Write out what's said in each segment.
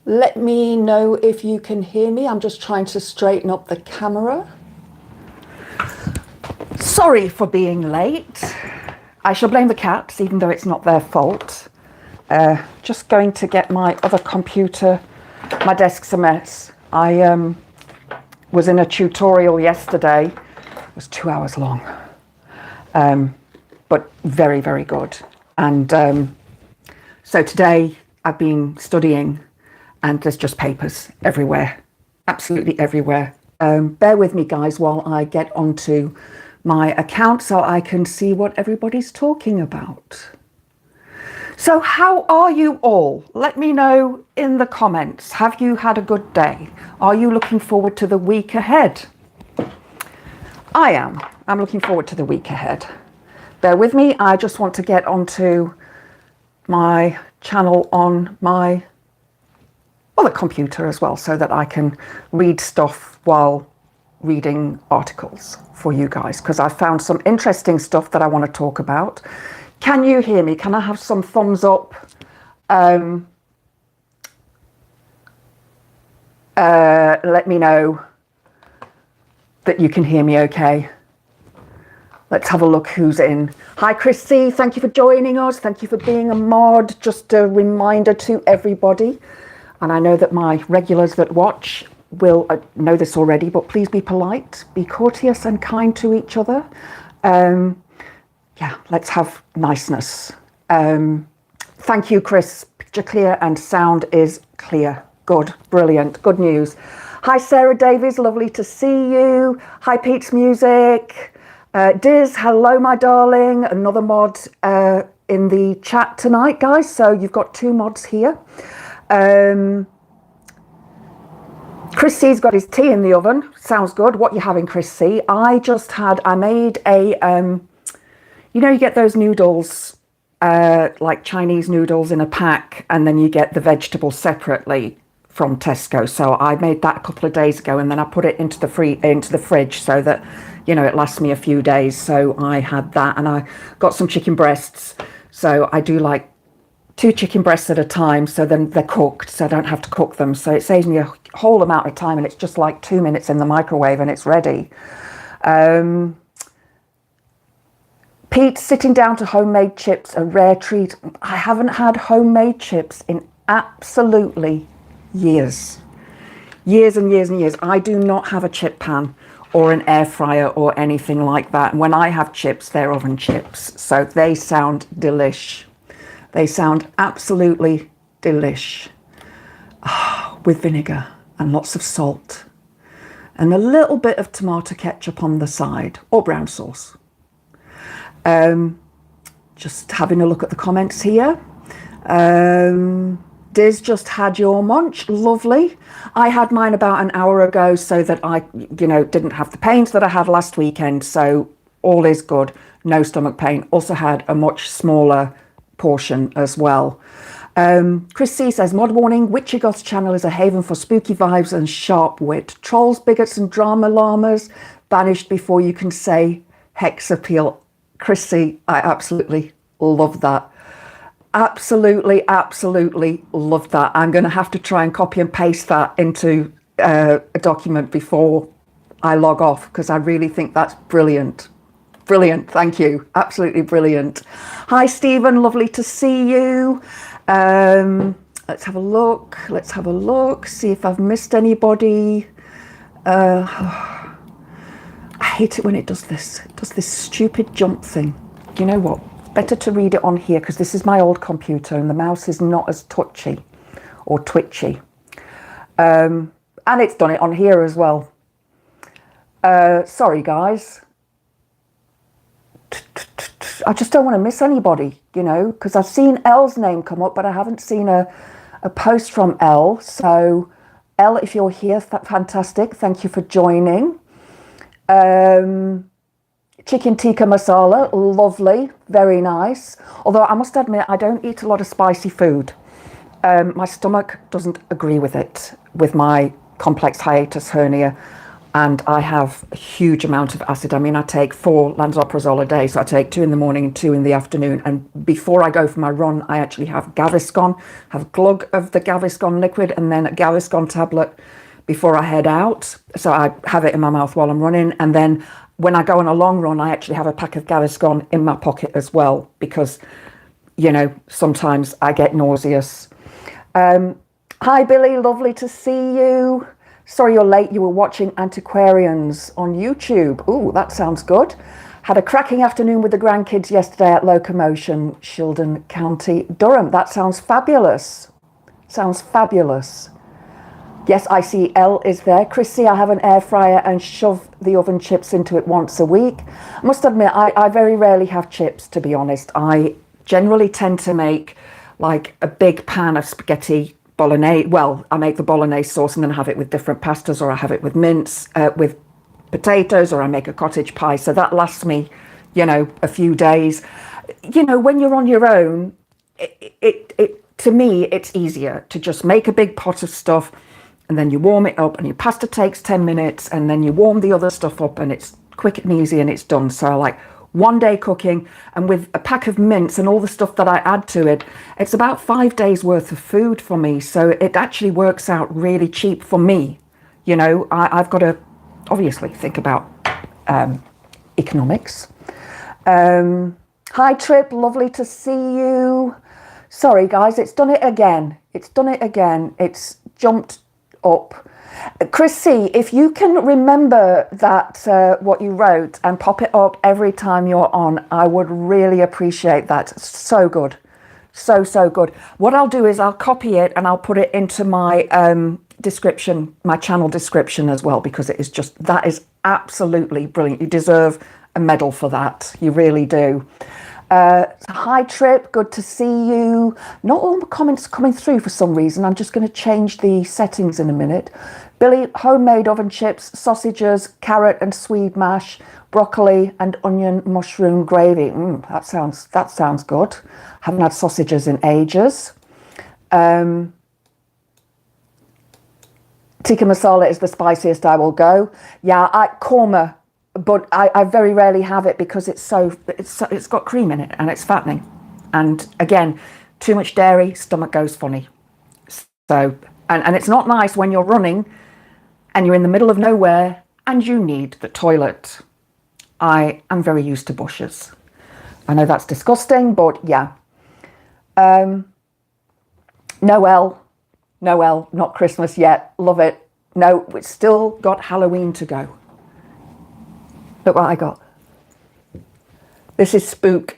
Let me know if you can hear me. I'm just trying to straighten up the camera. Sorry for being late. I shall blame the cats, even though it's not their fault. Just going to get my other computer. My desk's a mess. I was in a tutorial yesterday. It was 2 hours long, but very, very good. And so today I've been studying, and there's just papers everywhere, absolutely everywhere. Bear with me, guys, while I get onto my account so I can see what everybody's talking about. So how are you all? Let me know in the comments. Have you had a good day? Are you looking forward to the week ahead? I am. I'm looking forward to the week ahead. Bear with me. I just want to get onto my channel on my other computer as well so that I can read stuff while reading articles for you guys, because I found some interesting stuff that I want to talk about. Can you hear me? Can I have some thumbs up? Let me know that you can hear me okay. Let's have a look who's in. Hi, Chris C. Thank you for joining us. Thank you for being a mod. Just a reminder to everybody, and I know that my regulars that watch will know this already, but please be polite, be courteous and kind to each other. Yeah, let's have niceness. Thank you, Chris. Picture clear and sound is clear. Good, brilliant, good news. Hi, Sarah Davies, lovely to see you. Hi, Pete's Music. Diz, hello, my darling. Another mod in the chat tonight, guys. So you've got 2 mods here. Chris C's got his tea in the oven. Sounds good. What you having, Chris C? I made a, you know, you get those noodles, like Chinese noodles in a pack, and then you get the vegetables separately from Tesco. So I made that a couple of days ago, and then I put it into the fridge so that, you know, it lasts me a few days. So I had that, and I got some chicken breasts. So I do like 2 chicken breasts at a time, so then they're cooked, so I don't have to cook them. So it saves me a whole amount of time, and it's just like 2 minutes in the microwave and it's ready. Pete, sitting down to homemade chips, a rare treat. I haven't had homemade chips in absolutely years. Years and years and years. I do not have a chip pan or an air fryer or anything like that. And when I have chips, they're oven chips. So they sound delish. They sound absolutely delish. Oh, with vinegar and lots of salt and a little bit of tomato ketchup on the side, or brown sauce. Just having a look at the comments here. Diz just had your munch, lovely. I had mine about an hour ago so that I, you know, didn't have the pains that I had last weekend. So all is good, no stomach pain. Also had a much smaller portion as well. Chris C says, mod warning, Witchy Goth's channel is a haven for spooky vibes and sharp wit. Trolls, bigots and drama llamas banished before you can say hex appeal. Chris C, I absolutely love that. Absolutely, absolutely love that. I'm going to have to try and copy and paste that into a document before I log off, because I really think that's brilliant. Brilliant, thank you. Absolutely brilliant. Hi, Stephen, lovely to see you. Let's have a look. Let's have a look. See if I've missed anybody. I hate it when it does this. It does this stupid jump thing. You know what? Better to read it on here, because this is my old computer and the mouse is not as touchy or twitchy. And it's done it on here as well. Sorry, guys. I just don't want to miss anybody, you know, because I've seen Elle's name come up, but I haven't seen a post from Elle. So, Elle, if you're here, fantastic. Thank you for joining. Chicken tikka masala, lovely, very nice. Although I must admit, I don't eat a lot of spicy food. My stomach doesn't agree with it, with my complex hiatus hernia. and I have a huge amount of acid. I mean, I take 4 lansoprazole a day, so I take 2 in the morning and 2 in the afternoon. And before I go for my run, I actually have Gaviscon, have a glug of the Gaviscon liquid, and then a Gaviscon tablet before I head out. So I have it in my mouth while I'm running. And then when I go on a long run, I actually have a pack of Gaviscon in my pocket as well, because, you know, sometimes I get nauseous. Hi, Billy. Lovely to see you. Sorry you're late. You were watching Antiquarians on YouTube. Ooh, that sounds good. Had a cracking afternoon with the grandkids yesterday at Locomotion, Shildon County, Durham. That sounds fabulous. Sounds fabulous. Yes, I see L is there. Chrissy, I have an air fryer and shove the oven chips into it once a week. I must admit, I very rarely have chips, to be honest. I generally tend to make like a big pan of spaghetti bolognese. Well, I make the bolognese sauce and then have it with different pastas, or I have it with mince, with potatoes, or I make a cottage pie. So that lasts me, you know, a few days. You know, when you're on your own, to me, it's easier to just make a big pot of stuff, and then you warm it up, and your pasta takes 10 minutes, and then you warm the other stuff up, and it's quick and easy, and it's done. So I like one day cooking, and with a pack of mince and all the stuff that I add to it, it's about 5 days worth of food for me. So it actually works out really cheap for me. You know, I've got to obviously think about economics. Hi, Trip. Lovely to see you. Sorry, guys, it's done it again. It's done it again. It's jumped up. Chris C, if you can remember that what you wrote and pop it up every time you're on, I would really appreciate that. So good. So good. What I'll do is I'll copy it and I'll put it into my description, my channel description as well, because it is just, that is absolutely brilliant. You deserve a medal for that. You really do. Hi, Trip. Good to see you. Not all the comments coming through for some reason. I'm just going to change the settings in a minute. Billy, homemade oven chips, sausages, carrot and swede mash, broccoli and onion mushroom gravy. That sounds good. Haven't had sausages in ages. Tikka masala is the spiciest I will go. Yeah, korma. But I very rarely have it because it's got cream in it and it's fattening. And again, too much dairy, stomach goes funny. So, and it's not nice when you're running and you're in the middle of nowhere and you need the toilet. I am very used to bushes. I know that's disgusting, but yeah. Noel, not Christmas yet. Love it. No, it's still got Halloween to go. Look what I got. This is Spook.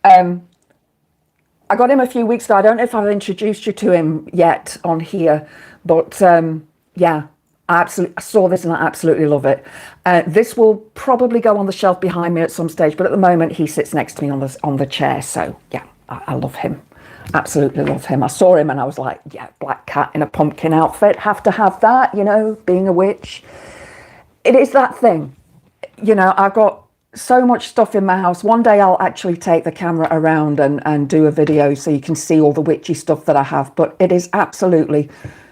I got him a few weeks ago. I don't know if I've introduced you to him yet on here, but yeah, I saw this and I absolutely love it. This will probably go on the shelf behind me at some stage, but at the moment he sits next to me on the chair. So yeah, I love him. Absolutely love him. I saw him and I was like, yeah, black cat in a pumpkin outfit. Have to have that, you know, being a witch. It is that thing. You know, I've got so much stuff in my house. One day I'll actually take the camera around and do a video so you can see all the witchy stuff that I have. But it is absolutely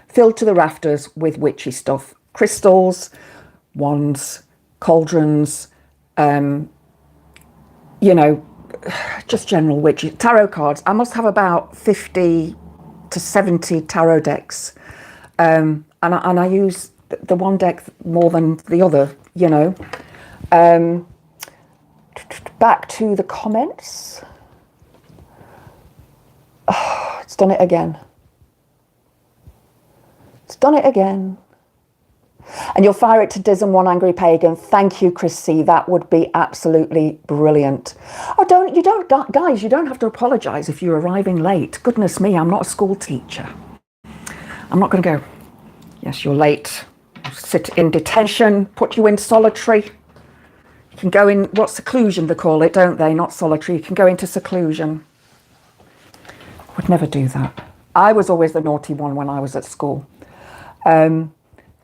filled to the rafters with witchy stuff. Crystals, wands, cauldrons, you know, just general witchy. Tarot cards. I must have about 50 to 70 tarot decks. And I use the one deck more than the other, you know. Back to the comments. Oh, it's done it again. It's done it again. And you'll fire it to Diz and One Angry Pagan. Thank you, Chris C. That would be absolutely brilliant. Oh, guys, you don't have to apologize if you're arriving late. Goodness me, I'm not a school teacher. I'm not going to go, yes, you're late. Sit in detention, put you in solitary. You can go in, what, seclusion they call it, don't they? Not solitary. You can go into seclusion. Would never do that. I was always the naughty one when I was at school.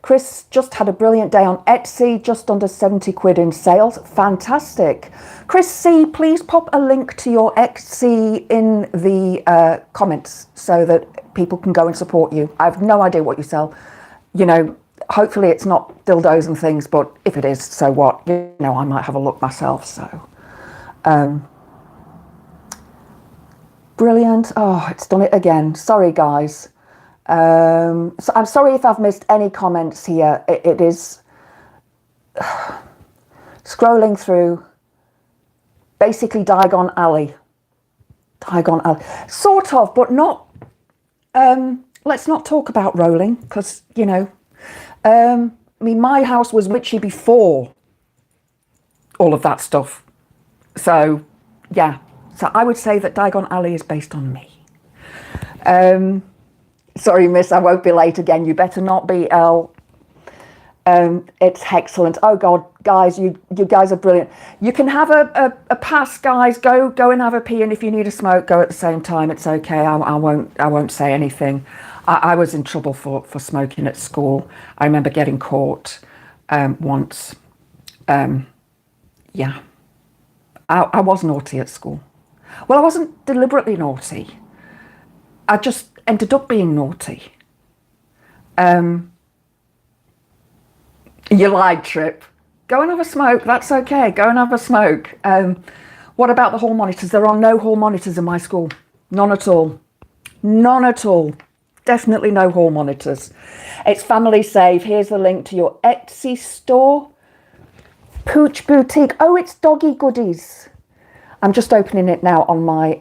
Chris just had a brilliant day on Etsy, just under 70 quid in sales. Fantastic. Chris C, please pop a link to your Etsy in the comments so that people can go and support you. I have no idea what you sell. You know, hopefully it's not dildos and things, but if it is, so what? You know, I might have a look myself. So, brilliant. Oh, it's done it again. Sorry, guys. So I'm sorry if I've missed any comments here. It is scrolling through. Basically, Diagon Alley. Diagon Alley. Sort of, but not. Let's not talk about rolling, because, you know, I mean, my house was witchy before all of that stuff. So, yeah. So I would say that Diagon Alley is based on me. Sorry, miss, I won't be late again. You better not be, Elle. It's excellent. Oh God, guys, you guys are brilliant. You can have a pass, guys. Go and have a pee, and if you need a smoke, go at the same time. It's okay. I won't say anything. I was in trouble for smoking at school. I remember getting caught once. Yeah, I was naughty at school. Well, I wasn't deliberately naughty. I just ended up being naughty. You lied, Trip. Go and have a smoke. That's okay. Go and have a smoke. What about the hall monitors? There are no hall monitors in my school. None at all. None at all. Definitely no hall monitors. It's family safe. Here's the link to your Etsy store. Pooch Boutique. Oh, it's doggy goodies. I'm just opening it now on my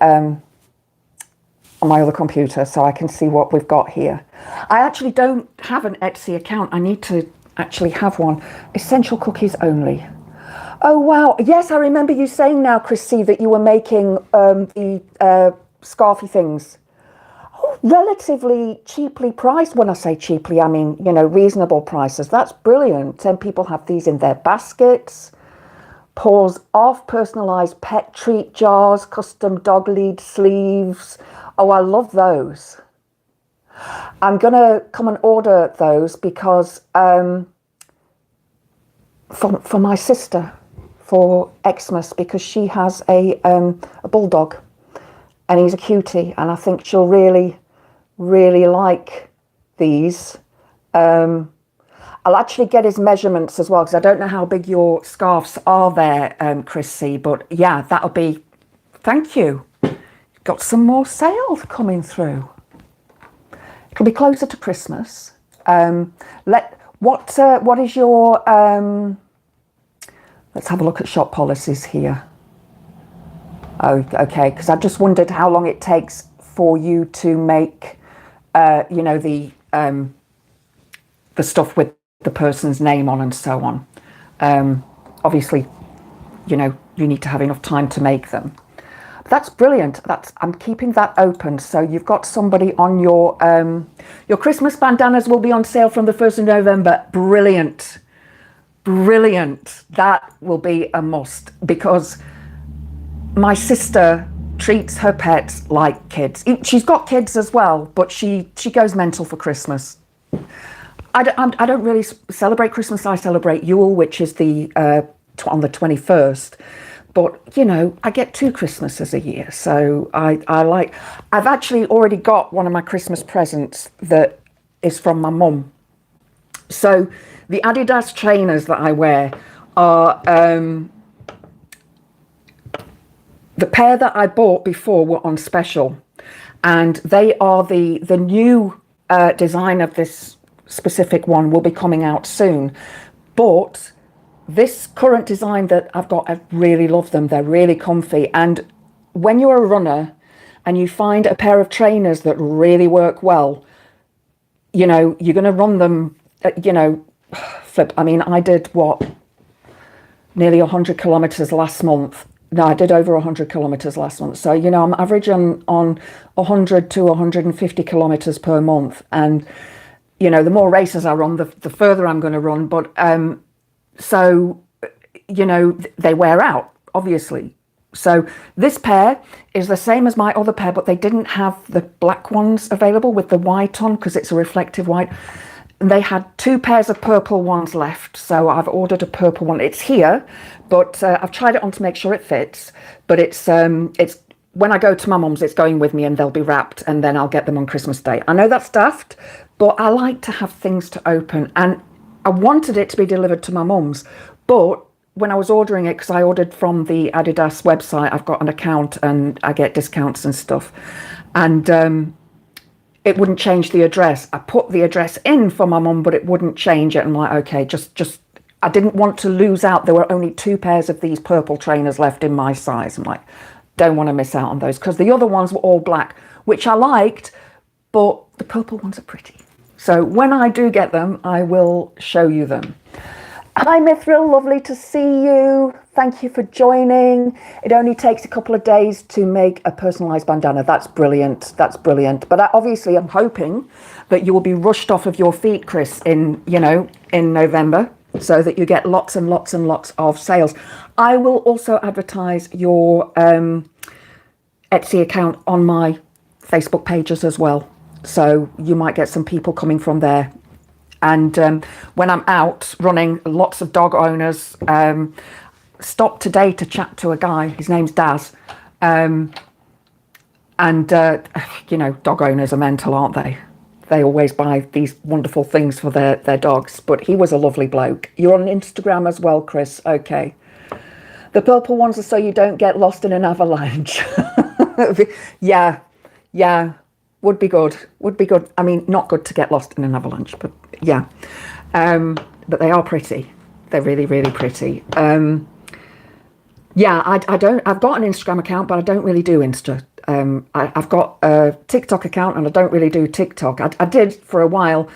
other computer so I can see what we've got here. I actually don't have an Etsy account. I need to actually have one. Essential cookies only. Oh wow, yes, I remember you saying now, Chris C, that you were making the scarfy things. Oh, relatively cheaply priced. When I say cheaply, I mean, you know, reasonable prices. That's brilliant. 10 people have these in their baskets. Paws off, personalized pet treat jars, custom dog lead sleeves. Oh, I love those. I'm going to come and order those because for my sister for Xmas, because she has a bulldog and he's a cutie, and I think she'll really, really like these. I'll actually get his measurements as well, because I don't know how big your scarves are there, Chris C, but yeah, that'll be, thank you. Got some more sales coming through. It'll be closer to Christmas. What is your let's have a look at shop policies here. Oh, okay, because I just wondered how long it takes for you to make you know, the stuff with the person's name on and so on. Obviously, you know, you need to have enough time to make them. That's brilliant. I'm keeping that open. So you've got somebody on your Christmas bandanas will be on sale from the 1st of November. Brilliant. Brilliant. That will be a must, because my sister treats her pets like kids. She's got kids as well, but she goes mental for Christmas. I don't really celebrate Christmas. I celebrate Yule, which is on the 21st. But, you know, I get 2 Christmases a year. So I've actually already got one of my Christmas presents that is from my mum. So the Adidas trainers that I wear are, the pair that I bought before were on special. And they are the new design of this specific one will be coming out soon. But this current design that I've got, I really love them. They're really comfy. And when you're a runner and you find a pair of trainers that really work well, you know, you're going to run them, you know, flip. I mean, I did nearly 100 kilometers last month. No, I did over 100 kilometers last month. So, you know, I'm averaging on 100 to 150 kilometers per month. And, you know, the more races I run, the further I'm going to run. But, so, you know, they wear out, obviously. So this pair is the same as my other pair, but they didn't have the black ones available with the white on, because it's a reflective white. And they had 2 pairs of purple ones left. So I've ordered a purple one. It's here, but I've tried it on to make sure it fits. But it's when I go to my mum's, it's going with me, and they'll be wrapped, and then I'll get them on Christmas Day. I know that's daft, but I like to have things to open. And I wanted it to be delivered to my mum's, but when I was ordering it, because I ordered from the Adidas website, I've got an account and I get discounts and stuff, and it wouldn't change the address. I put the address in for my mum, but it wouldn't change it. I'm like, okay, just I didn't want to lose out. There were only 2 pairs of these purple trainers left in my size. I'm like, don't want to miss out on those, because the other ones were all black, which I liked, but the purple ones are pretty. So when I do get them, I will show you them. Hi Mithril, lovely to see you. Thank you for joining. It only takes a couple of days to make a personalised bandana. That's brilliant. That's brilliant. But obviously I'm hoping that you will be rushed off of your feet, Chris, in November, so that you get lots and lots and lots of sales. I will also advertise your Etsy account on my Facebook pages as well. So you might get some people coming from there. And when I'm out running, lots of dog owners stopped today to chat to a guy. His name's Daz. Dog owners are mental, aren't they? They always buy these wonderful things for their dogs. But he was a lovely bloke. You're on Instagram as well, Chris. Okay. The purple ones are so you don't get lost in an avalanche. Yeah. Would be good. I mean, not good to get lost in an avalanche, but yeah. But they are pretty. They're really, really pretty. I've got an Instagram account, but I don't really do Insta. I've got a TikTok account and I don't really do TikTok. I did for a while,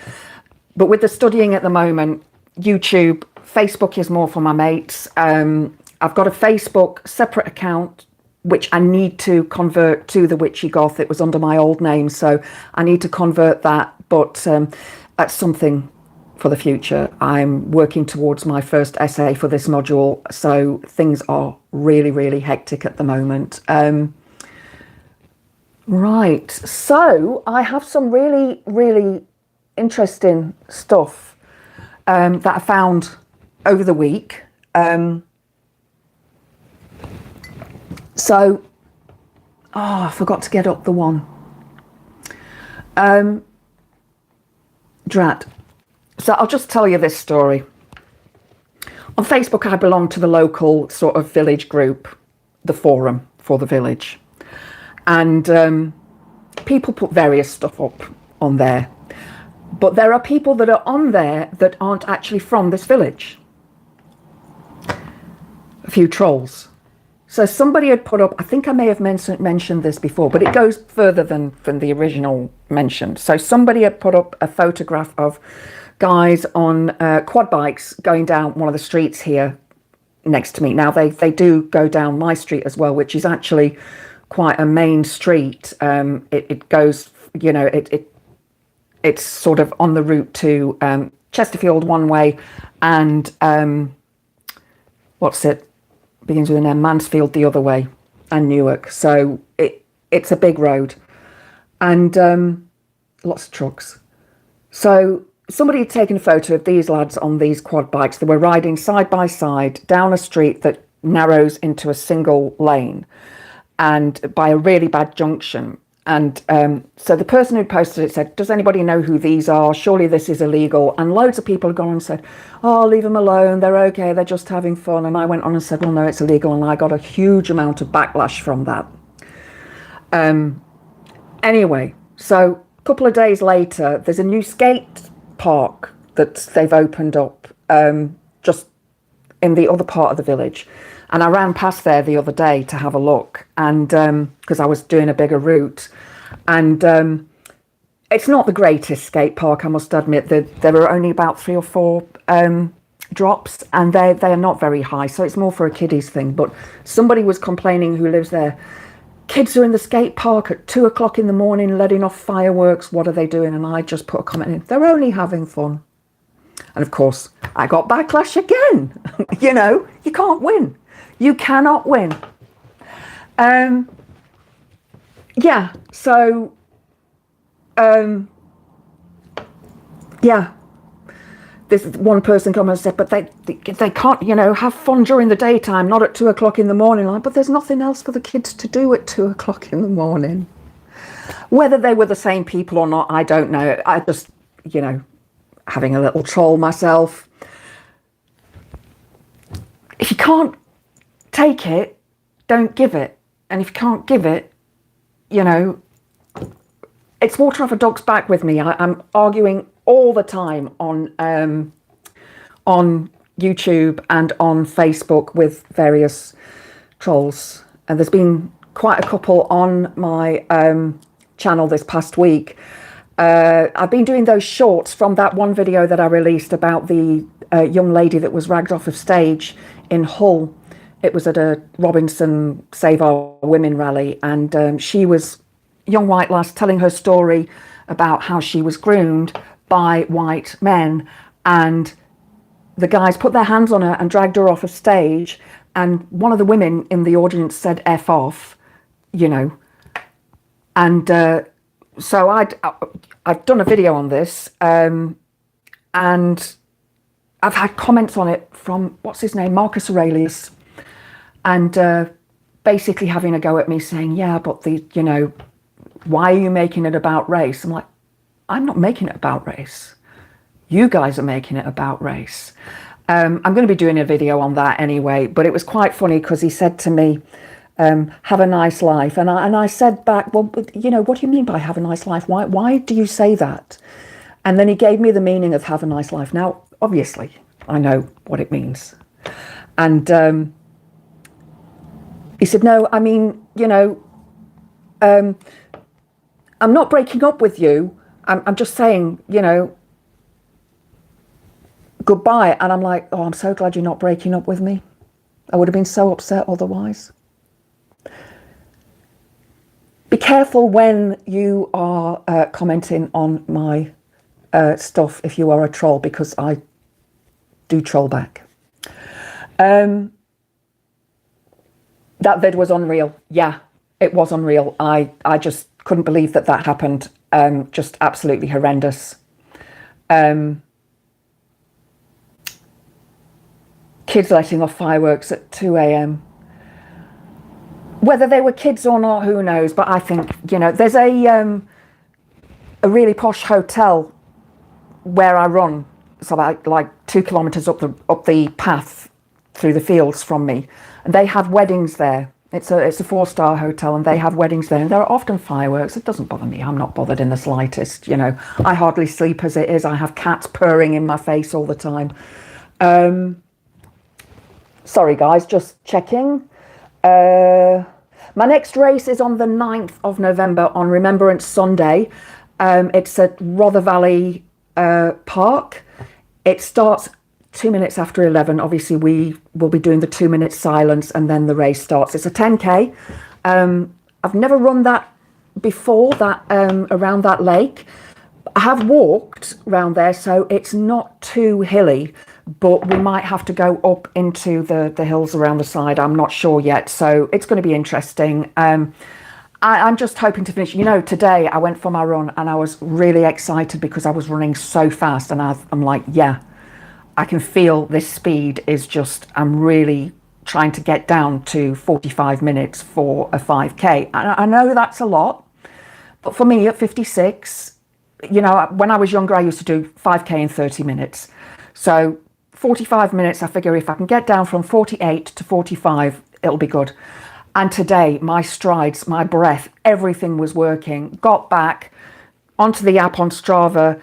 but with the studying at the moment, YouTube, Facebook is more for my mates. I've got a Facebook separate account, which I need to convert to the Witchy Goth. It was under my old name, so I need to convert that, but that's something for the future. I'm working towards my first essay for this module, so things are really, really hectic at the moment. Right, so I have some really, really interesting stuff that I found over the week. I forgot to get up the one. Drat. So I'll just tell you this story. On Facebook, I belong to the local sort of village group, the forum for the village. And people put various stuff up on there. But there are people that are on there that aren't actually from this village. A few trolls. So somebody had put up, I think I may have mentioned this before, but it goes further than the original mention. So somebody had put up a photograph of guys on quad bikes going down one of the streets here next to me. Now, they do go down my street as well, which is actually quite a main street. It goes, it's sort of on the route to Chesterfield one way and begins with an M, Mansfield the other way, and Newark. So it's a big road and lots of trucks. So somebody had taken a photo of these lads on these quad bikes. They were riding side by side down a street that narrows into a single lane and by a really bad junction. And so the person who posted it said, does anybody know who these are? Surely this is illegal. And loads of people have gone and said, oh, leave them alone. They're okay. They're just having fun. And I went on and said, well, no, it's illegal. And I got a huge amount of backlash from that. Anyway, so a couple of days later, there's a new skate park that they've opened up just in the other part of the village. And I ran past there the other day to have a look, and because I was doing a bigger route, and it's not the greatest skate park, I must admit. There are only about 3 or 4 drops, and they are not very high, so it's more for a kiddies thing. But somebody was complaining who lives there. Kids are in the skate park at 2 o'clock in the morning, letting off fireworks. What are they doing? And I just put a comment in. They're only having fun. And of course, I got backlash again. You can't win. You cannot win. This one person come and said, but they can't, have fun during the daytime, not at 2 o'clock in the morning. Like, but there's nothing else for the kids to do at 2 o'clock in the morning. Whether they were the same people or not, I don't know. I just, having a little troll myself. If you can't take it, don't give it. And if you can't give it, you know, it's water off a duck's back with me. I'm arguing all the time on YouTube and on Facebook with various trolls. And there's been quite a couple on my channel this past week. I've been doing those shorts from that one video that I released about the young lady that was ragged off of stage in Hull. It was at a Robinson Save Our Women rally, and she was a young white lass telling her story about how she was groomed by white men, and the guys put their hands on her and dragged her off a stage, and one of the women in the audience said F off, you know. And so I've done a video on this, and I've had comments on it from, what's his name, Marcus Aurelius, and basically having a go at me saying, yeah, but you know, why are you making it about race? I'm like, I'm not making it about race. You guys are making it about race. I'm going to be doing a video on that anyway, but it was quite funny because he said to me, have a nice life. And I said back, well, you know, what do you mean by have a nice life? Why do you say that? And then he gave me the meaning of have a nice life. Now, obviously, I know what it means. And he said, no, I mean, you know, I'm not breaking up with you. I'm just saying, you know, goodbye. And I'm like, oh, I'm so glad you're not breaking up with me. I would have been so upset otherwise. Be careful when you are commenting on my stuff if you are a troll, because I do troll back. That vid was unreal. Yeah, it was unreal. I just couldn't believe that happened. Just absolutely horrendous. Kids letting off fireworks at 2 a.m. Whether they were kids or not, who knows? But I think, you know, there's a really posh hotel where I run, so like 2 kilometres up the path through the fields from me, and they have weddings there. It's a 4-star hotel, and they have weddings there, and there are often fireworks. It doesn't bother me. I'm not bothered in the slightest. You know, I hardly sleep as it is. I have cats purring in my face all the time. Sorry guys, just checking. My next race is on the 9th of November on Remembrance Sunday. It's at Rother Valley Park. It starts 2 minutes after 11. Obviously, we will be doing the 2-minute silence, and then the race starts. It's a 10K. I've never run that before, around that lake. I have walked around there, so it's not too hilly, but we might have to go up into the hills around the side. I'm not sure yet, so it's going to be interesting. I'm just hoping to finish. You know, today I went for my run and I was really excited because I was running so fast, and I'm like, yeah, I can feel this speed is just, I'm really trying to get down to 45 minutes for a 5K. I know that's a lot, but for me at 56, you know, when I was younger, I used to do 5K in 30 minutes. So 45 minutes, I figure if I can get down from 48 to 45, it'll be good. And today, my strides, my breath, everything was working. Got back onto the app on Strava,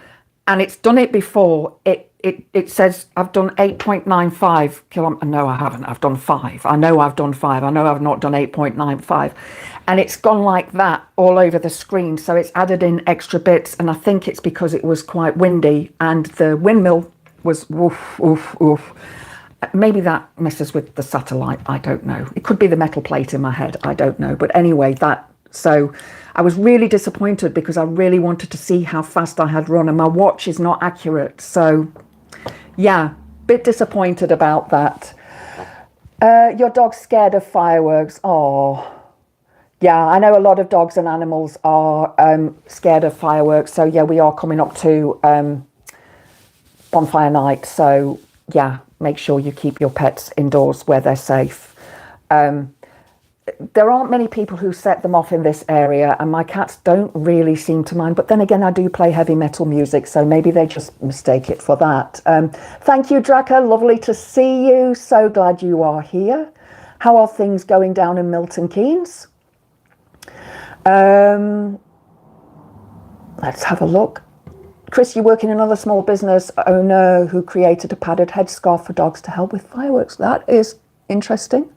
and it's done it before. It says I've done 8.95 kilometers. No, I haven't. I've done 5. I know I've done 5. I know I've not done 8.95. And it's gone like that all over the screen. So it's added in extra bits. And I think it's because it was quite windy and the windmill was woof, woof, woof. Maybe that messes with the satellite. I don't know. It could be the metal plate in my head. I don't know. But anyway, so I was really disappointed because I really wanted to see how fast I had run, and my watch is not accurate. So yeah, bit disappointed about that. Your dog's scared of fireworks. Oh, yeah, I know a lot of dogs and animals are scared of fireworks. So yeah, we are coming up to bonfire night. So yeah, make sure you keep your pets indoors where they're safe. there aren't many people who set them off in this area, and my cats don't really seem to mind. But then again, I do play heavy metal music, so maybe they just mistake it for that. Thank you, Draka. Lovely to see you. So glad you are here. How are things going down in Milton Keynes? Let's have a look. Chris, you work in another small business owner who created a padded headscarf for dogs to help with fireworks. That is interesting.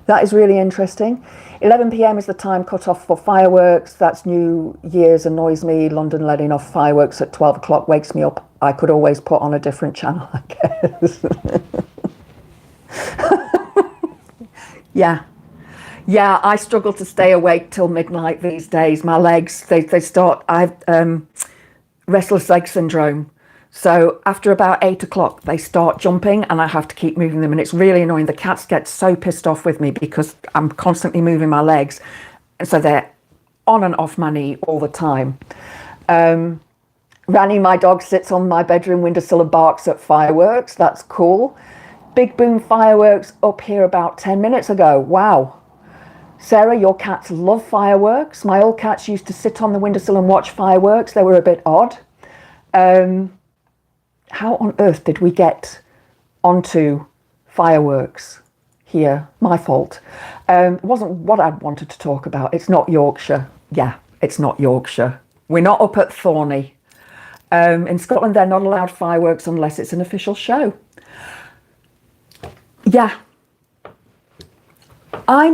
That is really interesting. 11 p.m. is the time cut off for fireworks. That's New Year's annoys me. London letting off fireworks at 12 o'clock wakes me up. I could always put on a different channel, I guess. Yeah, I struggle to stay awake till midnight these days. My legs, they start, I've restless leg syndrome. So after about 8 o'clock, they start jumping and I have to keep moving them. And it's really annoying. The cats get so pissed off with me because I'm constantly moving my legs. And so they're on and off my knee all the time. Ranny, my dog, sits on my bedroom windowsill and barks at fireworks. That's cool. Big boom fireworks up here about 10 minutes ago. Wow. Sarah, your cats love fireworks. My old cats used to sit on the windowsill and watch fireworks. They were a bit odd. How on earth did we get onto fireworks here? My fault. It wasn't what I wanted to talk about. It's not Yorkshire. Yeah, it's not Yorkshire. We're not up at Thorney. In Scotland, they're not allowed fireworks unless it's an official show. Yeah. I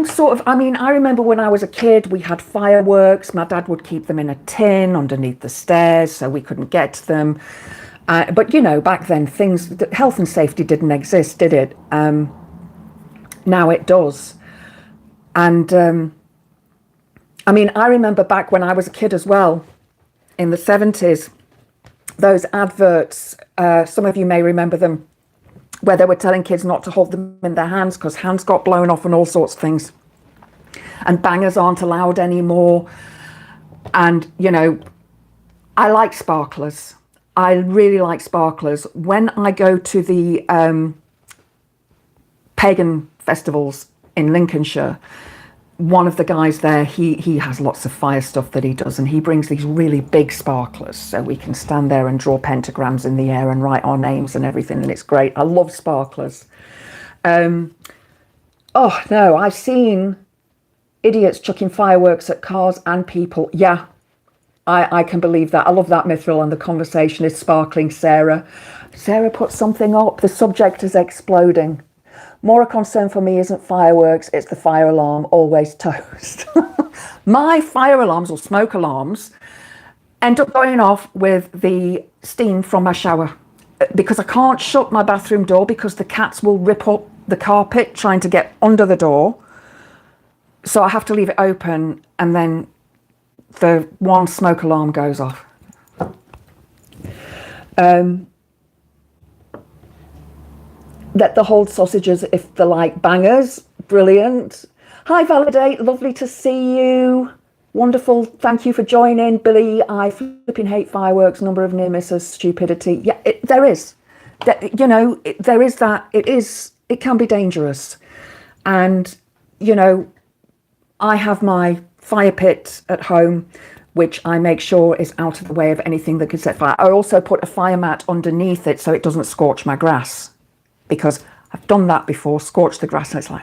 remember when I was a kid, we had fireworks. My dad would keep them in a tin underneath the stairs so we couldn't get to them. But, you know, back then, health and safety didn't exist, did it? Now it does. And, I remember back when I was a kid as well, in the 70s, those adverts, some of you may remember them, where they were telling kids not to hold them in their hands because hands got blown off and all sorts of things. And bangers aren't allowed anymore. And, you know, I like sparklers. I really like sparklers. When I go to the pagan festivals in Lincolnshire, one of the guys there, he has lots of fire stuff that he does, and he brings these really big sparklers so we can stand there and draw pentagrams in the air and write our names and everything, and it's great. I love sparklers. Oh no, I've seen idiots chucking fireworks at cars and people. Yeah, I can believe that. I love that, Mithril, and the conversation is sparkling. Sarah put something up. The subject is exploding. More a concern for me isn't fireworks, it's the fire alarm, always toast. My fire alarms or smoke alarms end up going off with the steam from my shower because I can't shut my bathroom door because the cats will rip up the carpet trying to get under the door. So I have to leave it open, and then the one smoke alarm goes off. Let the hold sausages if they're like bangers. Brilliant. Hi, Validate. Lovely to see you. Wonderful. Thank you for joining. Billy, I flipping hate fireworks. Number of near misses. Stupidity. Yeah, there is. There is that. It can be dangerous. And, you know, I have my fire pit at home, which I make sure is out of the way of anything that could set fire. I also put a fire mat underneath it so it doesn't scorch my grass. Because I've done that before, scorched the grass, and it's like,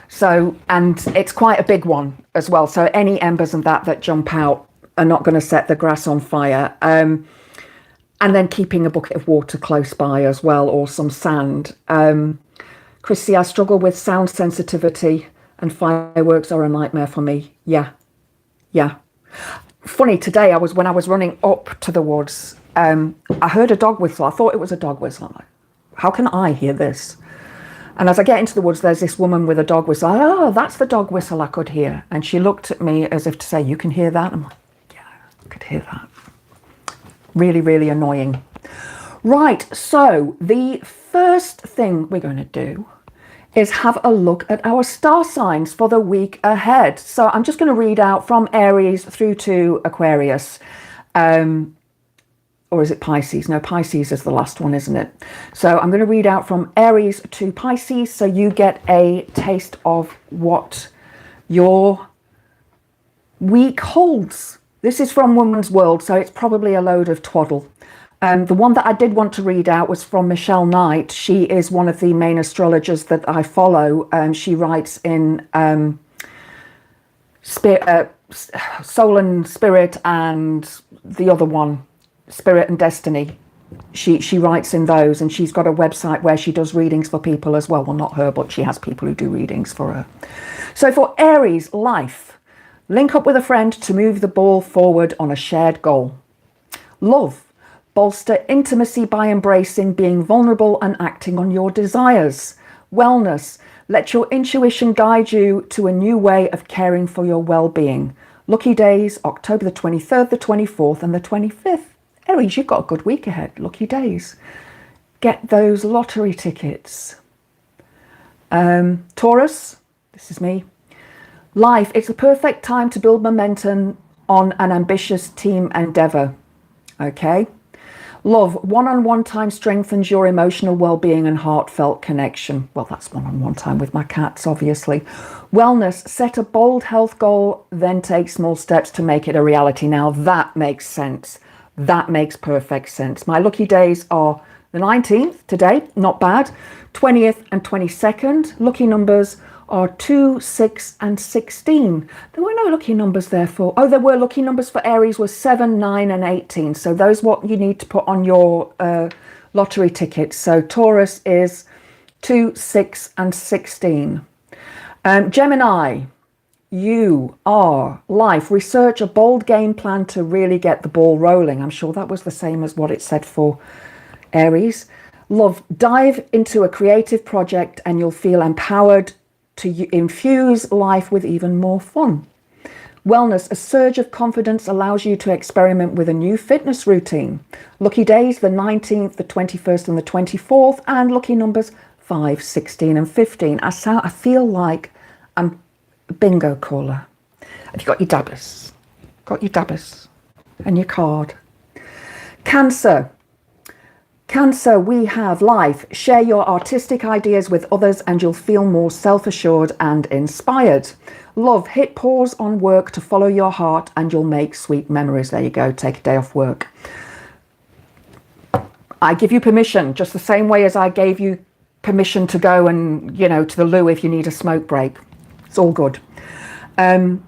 So, and it's quite a big one as well. So any embers and that jump out are not going to set the grass on fire. And then keeping a bucket of water close by as well, or some sand. Chrissy, I struggle with sound sensitivity, and fireworks are a nightmare for me. Yeah. Funny, today when I was running up to the woods, I heard a dog whistle. I thought it was a dog whistle. I'm like, how can I hear this? And as I get into the woods, there's this woman with a dog whistle. Oh, that's the dog whistle I could hear. And she looked at me as if to say, you can hear that? I'm like, yeah, I could hear that. Really, really annoying. Right, so the first thing we're going to do is have a look at our star signs for the week ahead. So I'm just going to read out from Aries through to Aquarius. or is it Pisces? No, Pisces is the last one, isn't it? So I'm going to read out from Aries to Pisces, so you get a taste of what your week holds. This is from Woman's World, so it's probably a load of twaddle. The one that I did want to read out was from Michelle Knight. She is one of the main astrologers that I follow. She writes in Soul and Spirit, and the other one, Spirit and Destiny. She writes in those, and she's got a website where she does readings for people as well. Well, not her, but she has people who do readings for her. So for Aries, life. Link up with a friend to move the ball forward on a shared goal. Love. Bolster intimacy by embracing, being vulnerable and acting on your desires. Wellness. Let your intuition guide you to a new way of caring for your well-being. Lucky days, October the 23rd, the 24th and the 25th. Aries, you've got a good week ahead. Lucky days. Get those lottery tickets. Taurus, this is me. Life, it's the perfect time to build momentum on an ambitious team endeavor. Okay. Love, one-on-one time strengthens your emotional well-being and heartfelt connection. Well, that's one-on-one time with my cats, obviously. Wellness, set a bold health goal, then take small steps to make it a reality. Now, that makes sense. That makes perfect sense. My lucky days are the 19th, today, not bad, 20th and 22nd. Lucky numbers are 2, 6 and 16. There were no lucky numbers there for, oh, there were lucky numbers for Aries was 7, 9 and 18. So those what you need to put on your lottery tickets. So Taurus is 2, 6 and 16. Gemini, you are life. Research a bold game plan to really get the ball rolling. I'm sure that was the same as what it said for Aries. Love, dive into a creative project and you'll feel empowered to infuse life with even more fun. Wellness, a surge of confidence allows you to experiment with a new fitness routine. Lucky days, the 19th, the 21st and the 24th, and lucky numbers 5, 16 and 15. I feel like I'm a bingo caller. Have you got your dabbers? Got your dabbers and your card. Cancer. Cancer, we have life. Share your artistic ideas with others and you'll feel more self-assured and inspired. Love, hit pause on work to follow your heart and you'll make sweet memories. There you go, take a day off work. I give you permission, just the same way as I gave you permission to go and, you know, to the loo if you need a smoke break. It's all good. Wellness,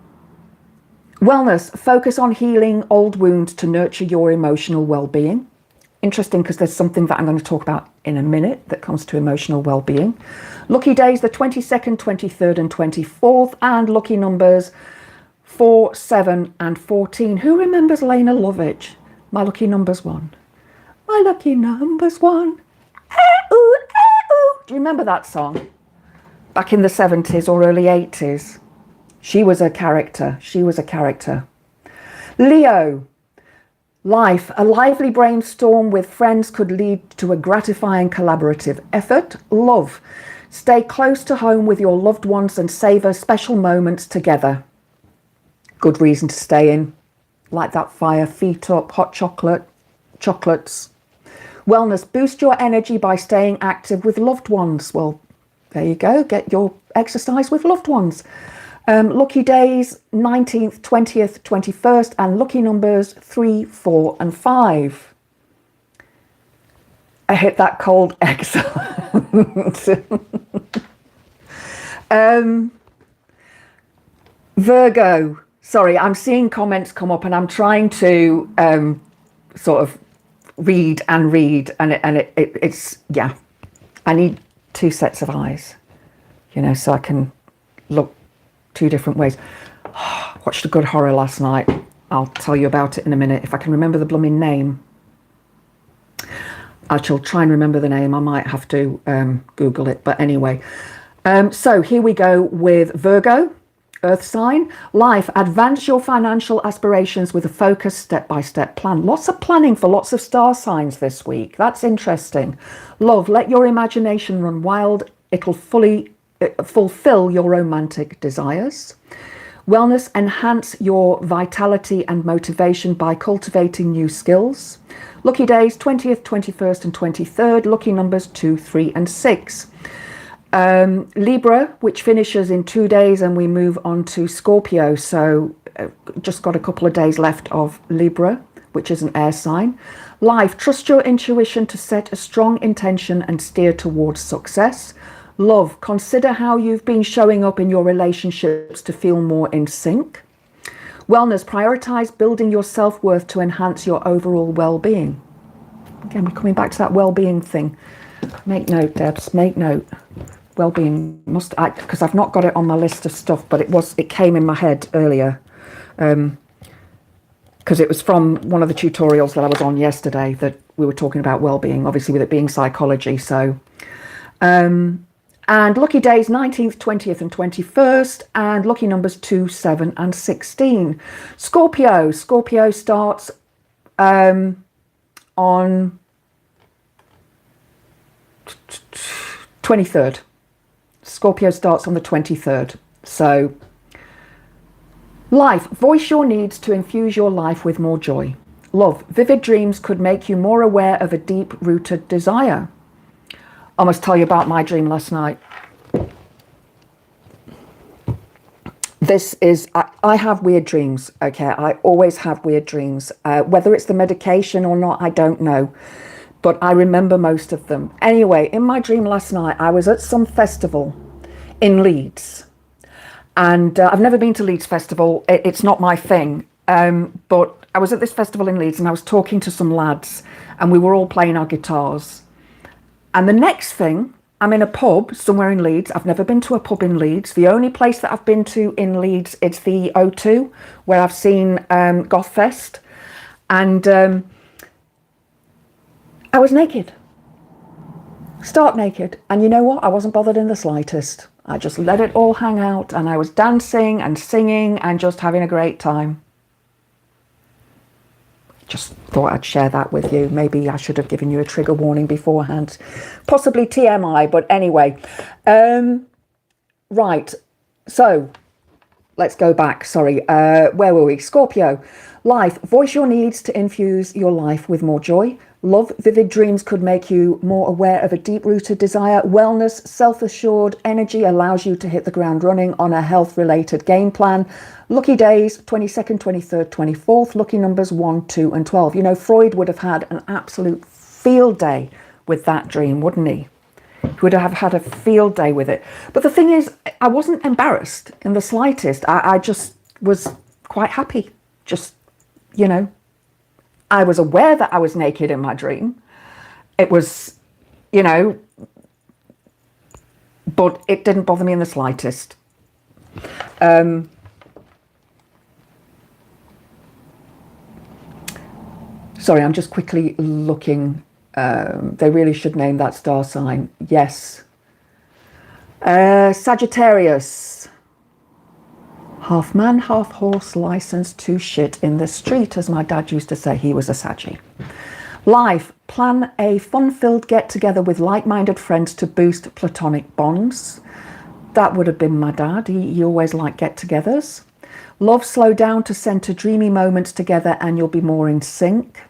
focus on healing old wounds to nurture your emotional well-being. Interesting, because there's something that I'm going to talk about in a minute that comes to emotional well-being. Lucky days, the 22nd, 23rd and 24th, and lucky numbers 4, 7 and 14. Who remembers Lena Lovitch? My lucky number's 1. My lucky number's 1. Do you remember that song? Back in the 70s or early 80s. She was a character. She was a character. Leo. Life, a lively brainstorm with friends could lead to a gratifying collaborative effort. Love, stay close to home with your loved ones and savor special moments together. Good reason to stay in. Light that fire, feet up, hot chocolates. Wellness, boost your energy by staying active with loved ones. Well, there you go, get your exercise with loved ones. Lucky days, 19th, 20th, 21st, and lucky numbers 3, 4 and 5. I hit that cold. Excellent. Virgo. Sorry, I'm seeing comments come up and I'm trying to sort of read, and it's, yeah. I need 2 sets of eyes, you know, so I can look 2 different ways. Watched a good horror last night. I'll tell you about it in a minute. If I can remember the blooming name. I shall try and remember the name. I might have to Google it. But anyway. So here we go with Virgo, Earth sign. Life, advance your financial aspirations with a focused step-by-step plan. Lots of planning for lots of star signs this week. That's interesting. Love, let your imagination run wild. It'll fulfill your romantic desires. Wellness, enhance your vitality and motivation by cultivating new skills. Lucky days, 20th, 21st and 23rd. Lucky numbers 2, 3 and 6. Libra, which finishes in 2 days, and we move on to Scorpio. So just got a couple of days left of Libra, which is an air sign. Life, trust your intuition to set a strong intention and steer towards success. Love, consider how you've been showing up in your relationships to feel more in sync. Wellness, prioritize building your self-worth to enhance your overall well-being. Again, we're coming back to that well-being thing. Make note, Debs, make note. Well-being, because I've not got it on my list of stuff, but it came in my head earlier. Because it was from one of the tutorials that I was on yesterday that we were talking about well-being, obviously with it being psychology. So, and lucky days, 19th, 20th and 21st, and lucky numbers 2, 7 and 16. Scorpio starts on 23rd. Scorpio starts on the 23rd. So, life, voice your needs to infuse your life with more joy. Love, vivid dreams could make you more aware of a deep-rooted desire. I must tell you about my dream last night. I have weird dreams, okay? I always have weird dreams. Whether it's the medication or not, I don't know. But I remember most of them. Anyway, in my dream last night, I was at some festival in Leeds. And I've never been to Leeds Festival. It's not my thing. But I was at this festival in Leeds and I was talking to some lads and we were all playing our guitars. And the next thing, I'm in a pub somewhere in Leeds. I've never been to a pub in Leeds. The only place that I've been to in Leeds is the O2, where I've seen Goth Fest. And I was naked. Stark naked. And you know what? I wasn't bothered in the slightest. I just let it all hang out and I was dancing and singing and just having a great time. Just thought I'd share that with you. Maybe I should have given you a trigger warning beforehand. Possibly TMI, but anyway. Right, so let's go back. Sorry, where were we? Scorpio. Life, voice your needs to infuse your life with more joy. Love, vivid dreams could make you more aware of a deep-rooted desire. Wellness, self-assured energy allows you to hit the ground running on a health-related game plan. Lucky days, 22nd, 23rd, 24th. Lucky numbers 1, 2 and 12. You know, Freud would have had an absolute field day with that dream, wouldn't he? He would have had a field day with it. But the thing is, I wasn't embarrassed in the slightest. I just was quite happy. Just, you know, I was aware that I was naked in my dream. It was, you know, but it didn't bother me in the slightest. Sorry, I'm just quickly looking. They really should name that star sign. Yes. Sagittarius. Half man, half horse, licensed to shit in the street, as my dad used to say. He was a Saggy. Life, plan a fun-filled get-together with like-minded friends to boost platonic bonds. That would have been my dad. He always liked get-togethers. Love, slow down to centre dreamy moments together and you'll be more in sync.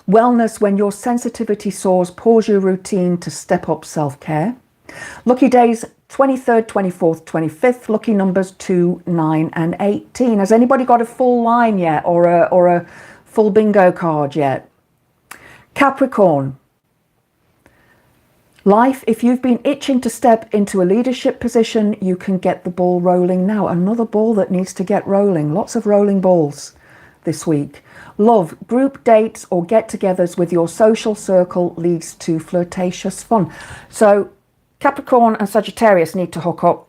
Wellness, when your sensitivity soars, pause your routine to step up self-care. Lucky days, 23rd, 24th, 25th. Lucky numbers 2, 9 and 18. Has anybody got a full line yet, or a full bingo card yet? Capricorn. Life, if you've been itching to step into a leadership position, you can get the ball rolling now. Another ball that needs to get rolling. Lots of rolling balls this week. Love, group dates or get-togethers with your social circle leads to flirtatious fun. So Capricorn and Sagittarius need to hook up,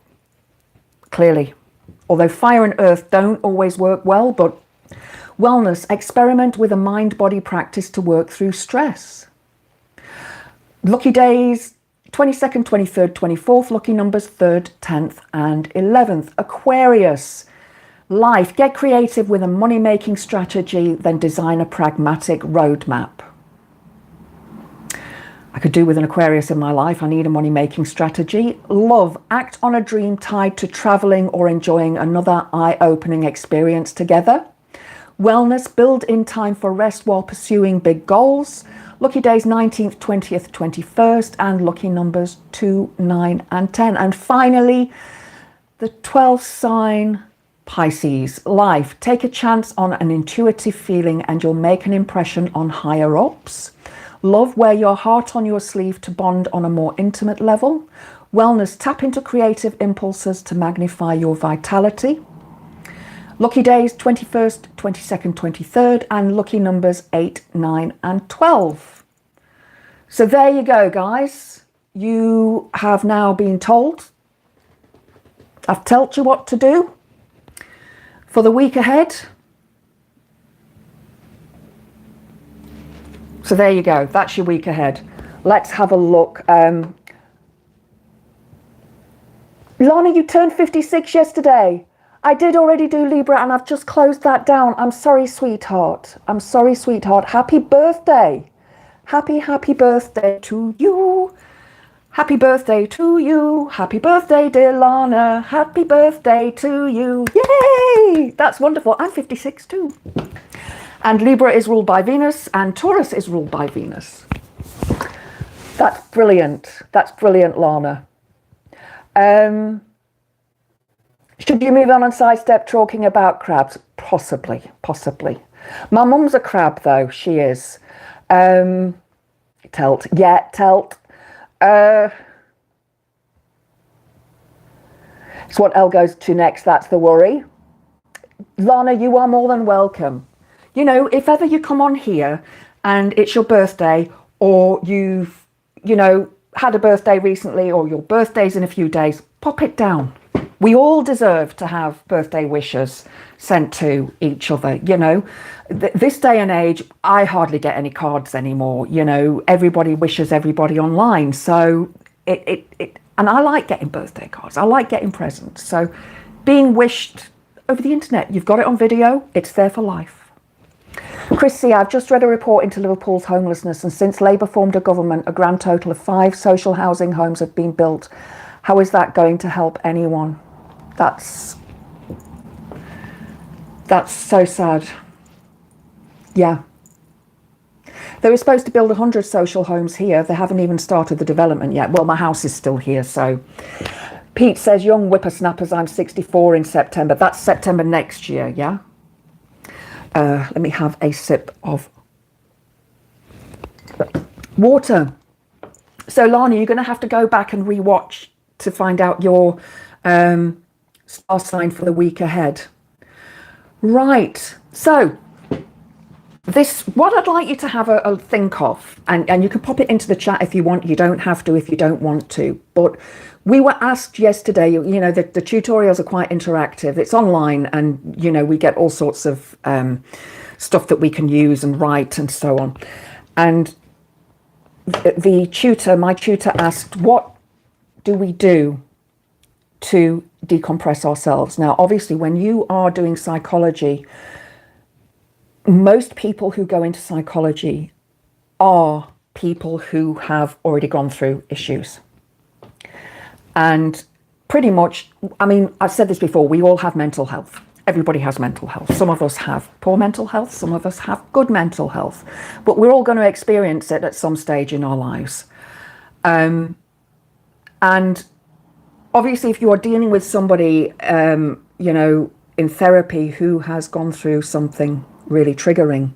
clearly. Although fire and earth don't always work well, but wellness, experiment with a mind-body practice to work through stress. Lucky days, 22nd, 23rd, 24th. Lucky numbers 3rd, 10th and 11th. Aquarius. Life, get creative with a money-making strategy, then design a pragmatic roadmap. I could do with an Aquarius in my life. I need a money-making strategy. Love, act on a dream tied to traveling or enjoying another eye-opening experience together. Wellness, build in time for rest while pursuing big goals. Lucky days 19th, 20th, 21st, and lucky numbers 2, 9, and 10. And finally, the 12th sign, Pisces. Life, take a chance on an intuitive feeling and you'll make an impression on higher ups. Love, wear your heart on your sleeve to bond on a more intimate level. Wellness, tap into creative impulses to magnify your vitality. Lucky days 21st, 22nd, 23rd, and lucky numbers 8, 9, and 12. So there you go, guys. You have now been told. I've told you what to do for the week ahead. So there you go. That's your week ahead. Let's have a look. Lana, you turned 56 yesterday. I did already do Libra and I've just closed that down. I'm sorry, sweetheart. I'm sorry, sweetheart. Happy birthday. Happy birthday to you. Happy birthday to you. Happy birthday, dear Lana. Happy birthday to you. Yay! That's wonderful. I'm 56 too. And Libra is ruled by Venus and Taurus is ruled by Venus. That's brilliant. That's brilliant, Lana. Should you move on and sidestep talking about crabs? Possibly. My mum's a crab though, she is. Telt. Yeah, telt. So what L goes to next, that's the worry. Lana, you are more than welcome. You know, if ever you come on here and it's your birthday or you've, you know, had a birthday recently or your birthday's in a few days, pop it down. We all deserve to have birthday wishes sent to each other, you know. This day and age, I hardly get any cards anymore, you know. Everybody wishes everybody online. So and I like getting birthday cards. I like getting presents. So being wished over the internet, you've got it on video, it's there for life. Chrissy, I've just read a report into Liverpool's homelessness, and since Labour formed a government, a grand total of 5 social housing homes have been built. How is that going to help anyone? That's so sad. Yeah. They were supposed to build 100 social homes here. They haven't even started the development yet. Well, my house is still here, so. Pete says, young whippersnappers, I'm 64 in September. That's September next year, yeah? Let me have a sip of water. So, Lana, you're going to have to go back and rewatch to find out your star sign for the week ahead. Right. So, what I'd like you to have a think of, and you can pop it into the chat if you want. You don't have to if you don't want to. But we were asked yesterday, you know, the tutorials are quite interactive. It's online and, you know, we get all sorts of stuff that we can use and write and so on. And my tutor asked, what do we do to decompress ourselves? Now, obviously, when you are doing psychology, most people who go into psychology are people who have already gone through issues. And pretty much, I mean, I've said this before, we all have mental health. Everybody has mental health. Some of us have poor mental health, some of us have good mental health, but we're all going to experience it at some stage in our lives. And obviously, if you are dealing with somebody, you know, in therapy who has gone through something really triggering,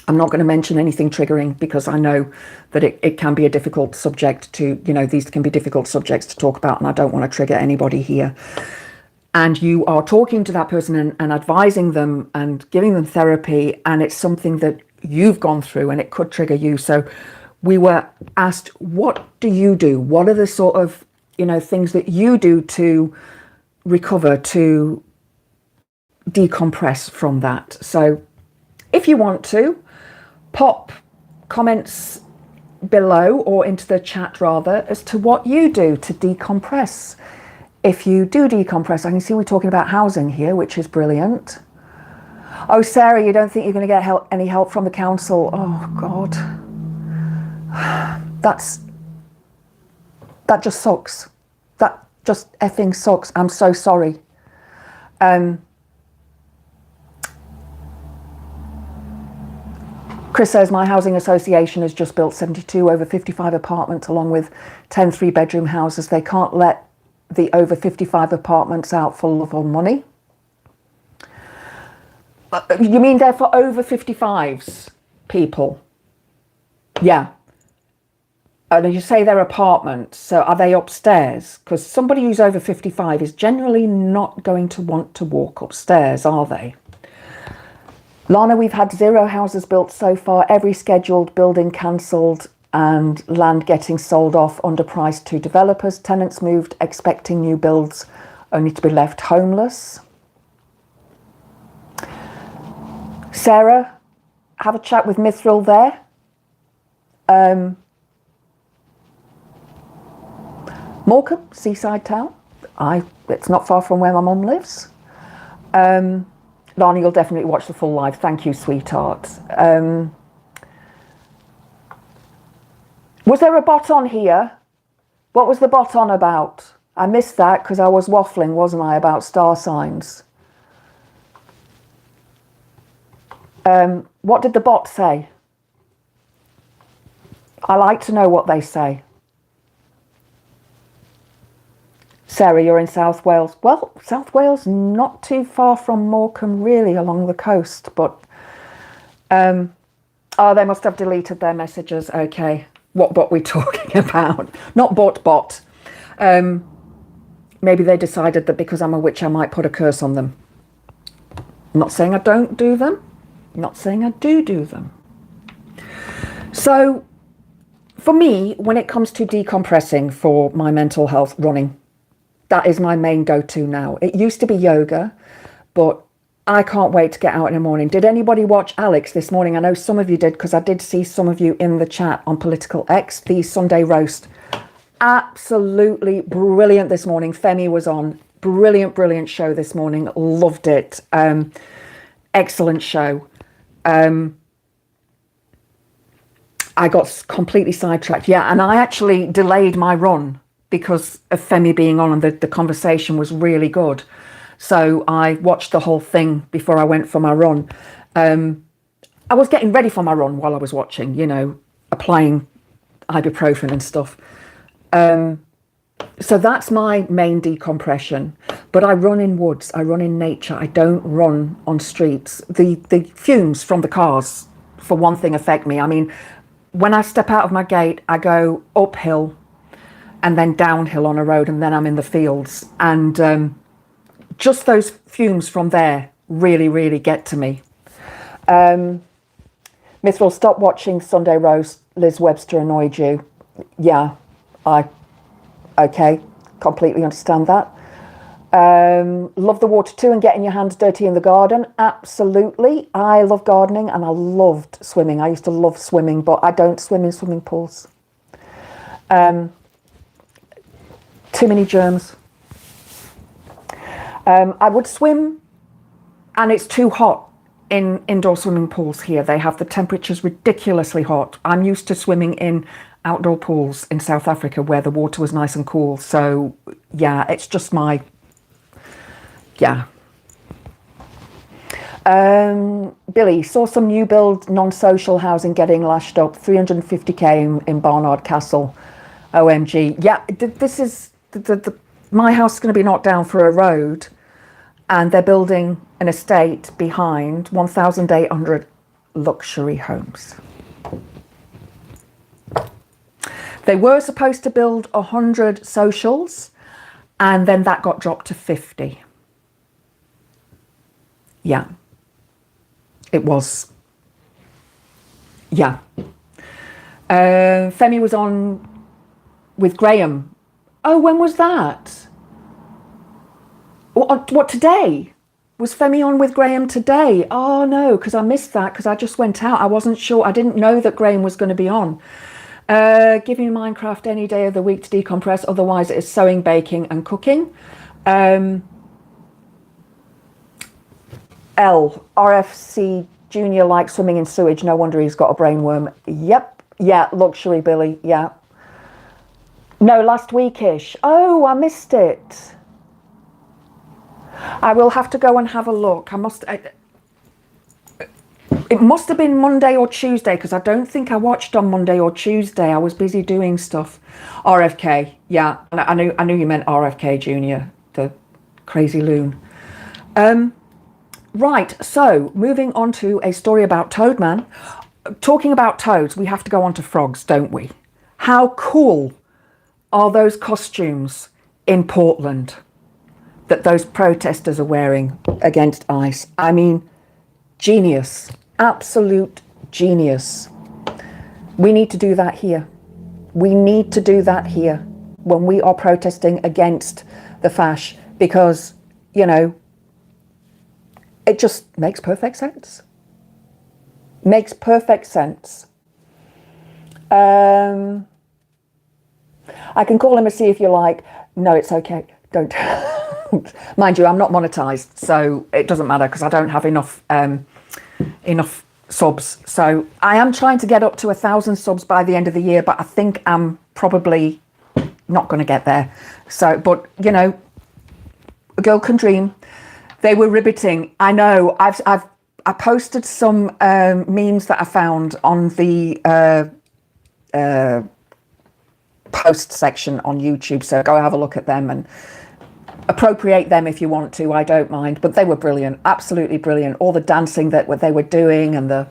I'm not going to mention anything triggering because I know that it can be a difficult subject to, you know, these can be difficult subjects to talk about and I don't want to trigger anybody here. And you are talking to that person and advising them and giving them therapy, and it's something that you've gone through and it could trigger you. So we were asked, what do you do? What are the sort of, you know, things that you do to recover, to decompress from that? So if you want to, pop comments below or into the chat rather as to what you do to decompress. If you do decompress, I can see we're talking about housing here, which is brilliant. Oh, Sarah, you don't think you're going to get any help from the council? Oh, God. that just sucks. That just effing sucks. I'm so sorry. Chris says, my housing association has just built 72 over 55 apartments along with 10 three-bedroom houses. They can't let the over 55 apartments out for love or money. You mean they're for over 55s, people? Yeah. And you say they're apartments, so are they upstairs? Because somebody who's over 55 is generally not going to want to walk upstairs, are they? Lana, we've had 0 houses built so far, every scheduled building cancelled and land getting sold off underpriced to developers. Tenants moved expecting new builds only to be left homeless. Sarah, have a chat with Mithril there. Morecambe, seaside town. It's not far from where my mum lives. Lana, you'll definitely watch the full live. Thank you, sweetheart. Was there a bot on here? What was the bot on about? I missed that because I was waffling, wasn't I, about star signs. What did the bot say? I like to know what they say. Sarah, you're in South Wales. Well, South Wales, not too far from Morecambe, really, along the coast. But, oh, they must have deleted their messages. Okay. What bot we talking about? Not bot. Maybe they decided that because I'm a witch, I might put a curse on them. I'm not saying I don't do them. I'm not saying I do them. So, for me, when it comes to decompressing for my mental health, running. That is my main go-to now. It used to be yoga, but I can't wait to get out in the morning. Did anybody watch Alex this morning? I know some of you did, because I did see some of you in the chat on Political X, the Sunday roast. Absolutely brilliant this morning. Femi was on. Brilliant show this morning. Loved it. Excellent show. I got completely sidetracked. Yeah, and I actually delayed my run because of Femi being on, and the conversation was really good. So I watched the whole thing before I went for my run. I was getting ready for my run while I was watching, you know, applying ibuprofen and stuff. So that's my main decompression. But I run in woods, I run in nature, I don't run on streets. The fumes from the cars, for one thing, affect me. I mean, when I step out of my gate, I go uphill and then downhill on a road, and then I'm in the fields. And just those fumes from there really get to me. Mithril, stop watching Sunday Roast. Liz Webster annoyed you. Yeah, okay, completely understand that. Love the water too and getting your hands dirty in the garden. Absolutely. I love gardening and I loved swimming. I used to love swimming, but I don't swim in swimming pools. Too many germs. I would swim, and it's too hot in indoor swimming pools here. They have the temperatures ridiculously hot. I'm used to swimming in outdoor pools in South Africa where the water was nice and cool. So yeah, it's just my, yeah. Billy, saw some new build non-social housing getting lashed up, 350k in Barnard Castle. OMG. Yeah, this is, my house is going to be knocked down for a road, and they're building an estate behind 1,800 luxury homes. They were supposed to build 100 socials, and then that got dropped to 50. Yeah. It was. Yeah. Femi was on with Graham. Oh, when was that? What, today? Was Femi on with Graham today? Oh, no, because I missed that because I just went out. I wasn't sure. I didn't know that Graham was going to be on. Give me Minecraft any day of the week to decompress. Otherwise, it is sewing, baking and cooking. RFC Junior likes swimming in sewage. No wonder he's got a brainworm. Yep. Yeah, Luxury Billy, yeah. No, last weekish. Oh, I missed it. I will have to go and have a look. It must have been Monday or Tuesday, because I don't think I watched on Monday or Tuesday. I was busy doing stuff. RFK, yeah. I knew you meant RFK Jr., the crazy loon. Right, so moving on to a story about Toadman. Talking about toads, we have to go on to frogs, don't we? How cool are those costumes in Portland that those protesters are wearing against ICE? I mean, genius, absolute genius. We need to do that here. We need to do that here when we are protesting against the fash, because, you know, it just makes perfect sense. Makes perfect sense. I can call him a see if you like. No, it's okay. Don't. Mind you, I'm not monetized, so it doesn't matter, because I don't have enough subs. So I am trying to get up to 1,000 subs by the end of the year, but I think I'm probably not going to get there. So, but you know, a girl can dream. They were riveting. I know. I posted some memes that I found on the post section on YouTube. So go have a look at them and appropriate them if you want to. I don't mind. But they were brilliant. Absolutely brilliant. All the dancing that they were doing, and the,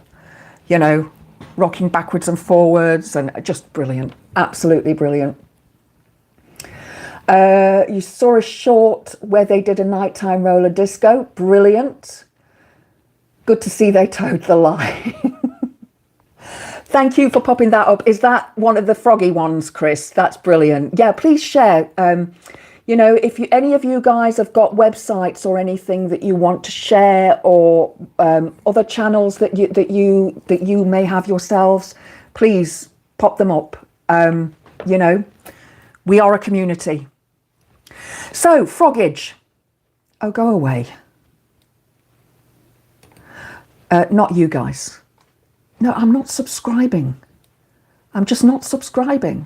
you know, rocking backwards and forwards, and just brilliant. Absolutely brilliant. You saw a short where they did a nighttime roller disco. Brilliant. Good to see they towed the line. Thank you for popping that up. Is that one of the froggy ones, Chris? That's brilliant. Yeah, please share. You know, if any of you guys have got websites or anything that you want to share, or other channels that you may have yourselves, please pop them up. You know, we are a community. So, froggage. Oh, go away. Not you guys. No, I'm not subscribing. I'm just not subscribing.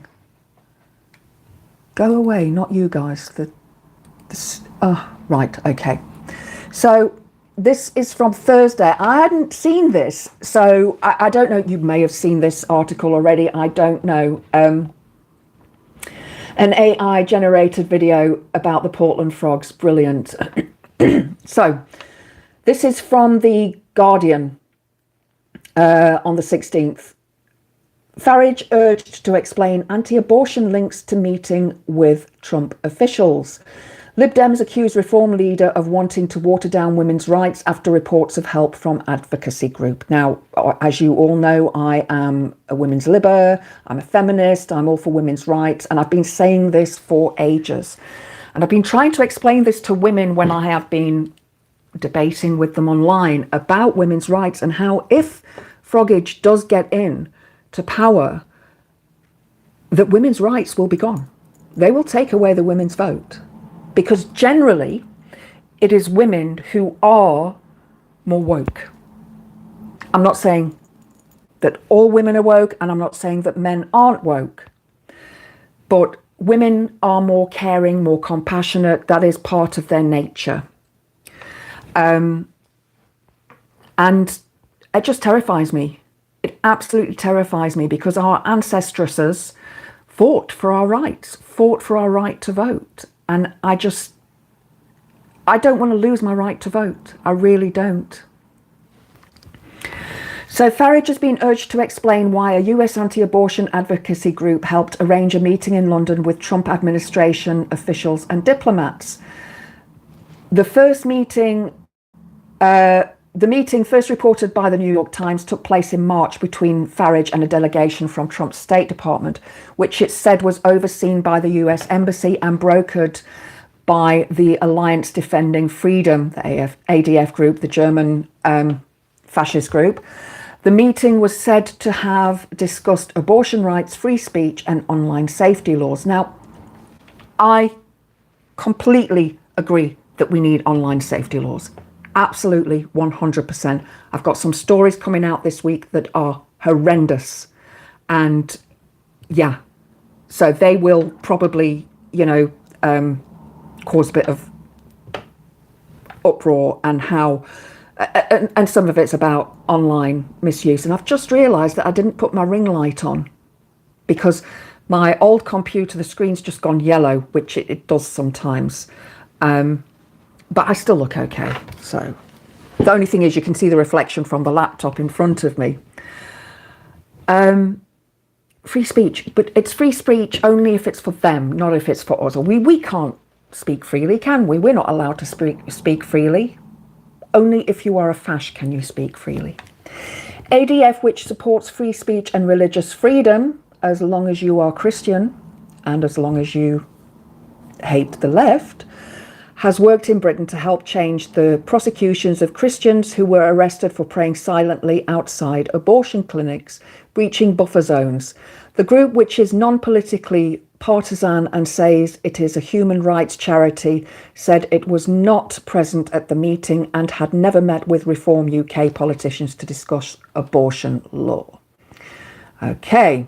Go away, not you guys. Right, okay. So this is from Thursday. I hadn't seen this, so I don't know. You may have seen this article already. I don't know. An AI generated video about the Portland frogs. Brilliant. So this is from the Guardian on the 16th. Farage urged to explain anti-abortion links to meeting with Trump officials. Lib Dems accuse Reform leader of wanting to water down women's rights after reports of help from advocacy group. Now, as you all know, I am a women's libber, I'm a feminist, I'm all for women's rights, and I've been saying this for ages. And I've been trying to explain this to women when I have been debating with them online about women's rights, and how if froggage does get in to power, that women's rights will be gone. They will take away the women's vote, because generally it is women who are more woke. I'm not saying that all women are woke, and I'm not saying that men aren't woke, but women are more caring, more compassionate. That is part of their nature. And it just terrifies me. It absolutely terrifies me, because our ancestresses fought for our rights, fought for our right to vote. And I don't want to lose my right to vote. I really don't. So Farage has been urged to explain why a US anti-abortion advocacy group helped arrange a meeting in London with Trump administration officials and diplomats. The meeting, first reported by the New York Times, took place in March between Farage and a delegation from Trump's State Department, which it said was overseen by the US Embassy and brokered by the Alliance Defending Freedom, the ADF group, the German fascist group. The meeting was said to have discussed abortion rights, free speech, and online safety laws. Now, I completely agree that we need online safety laws. Absolutely, 100%. I've got some stories coming out this week that are horrendous. And yeah, so they will probably, cause a bit of uproar, and how, and some of it's about online misuse. And I've just realised that I didn't put my ring light on, because my old computer, the screen's just gone yellow, which it does sometimes. But I still look okay. So the only thing is you can see the reflection from the laptop in front of me. Free speech, but it's free speech only if it's for them, not if it's for us. We can't speak freely, can we? We're not allowed to speak freely. Only if you are a fash can you speak freely. ADF, which supports free speech and religious freedom, as long as you are Christian and as long as you hate the left, has worked in Britain to help change the prosecutions of Christians who were arrested for praying silently outside abortion clinics, breaching buffer zones. The group, which is non-politically partisan and says it is a human rights charity, said it was not present at the meeting and had never met with Reform UK politicians to discuss abortion law. Okay.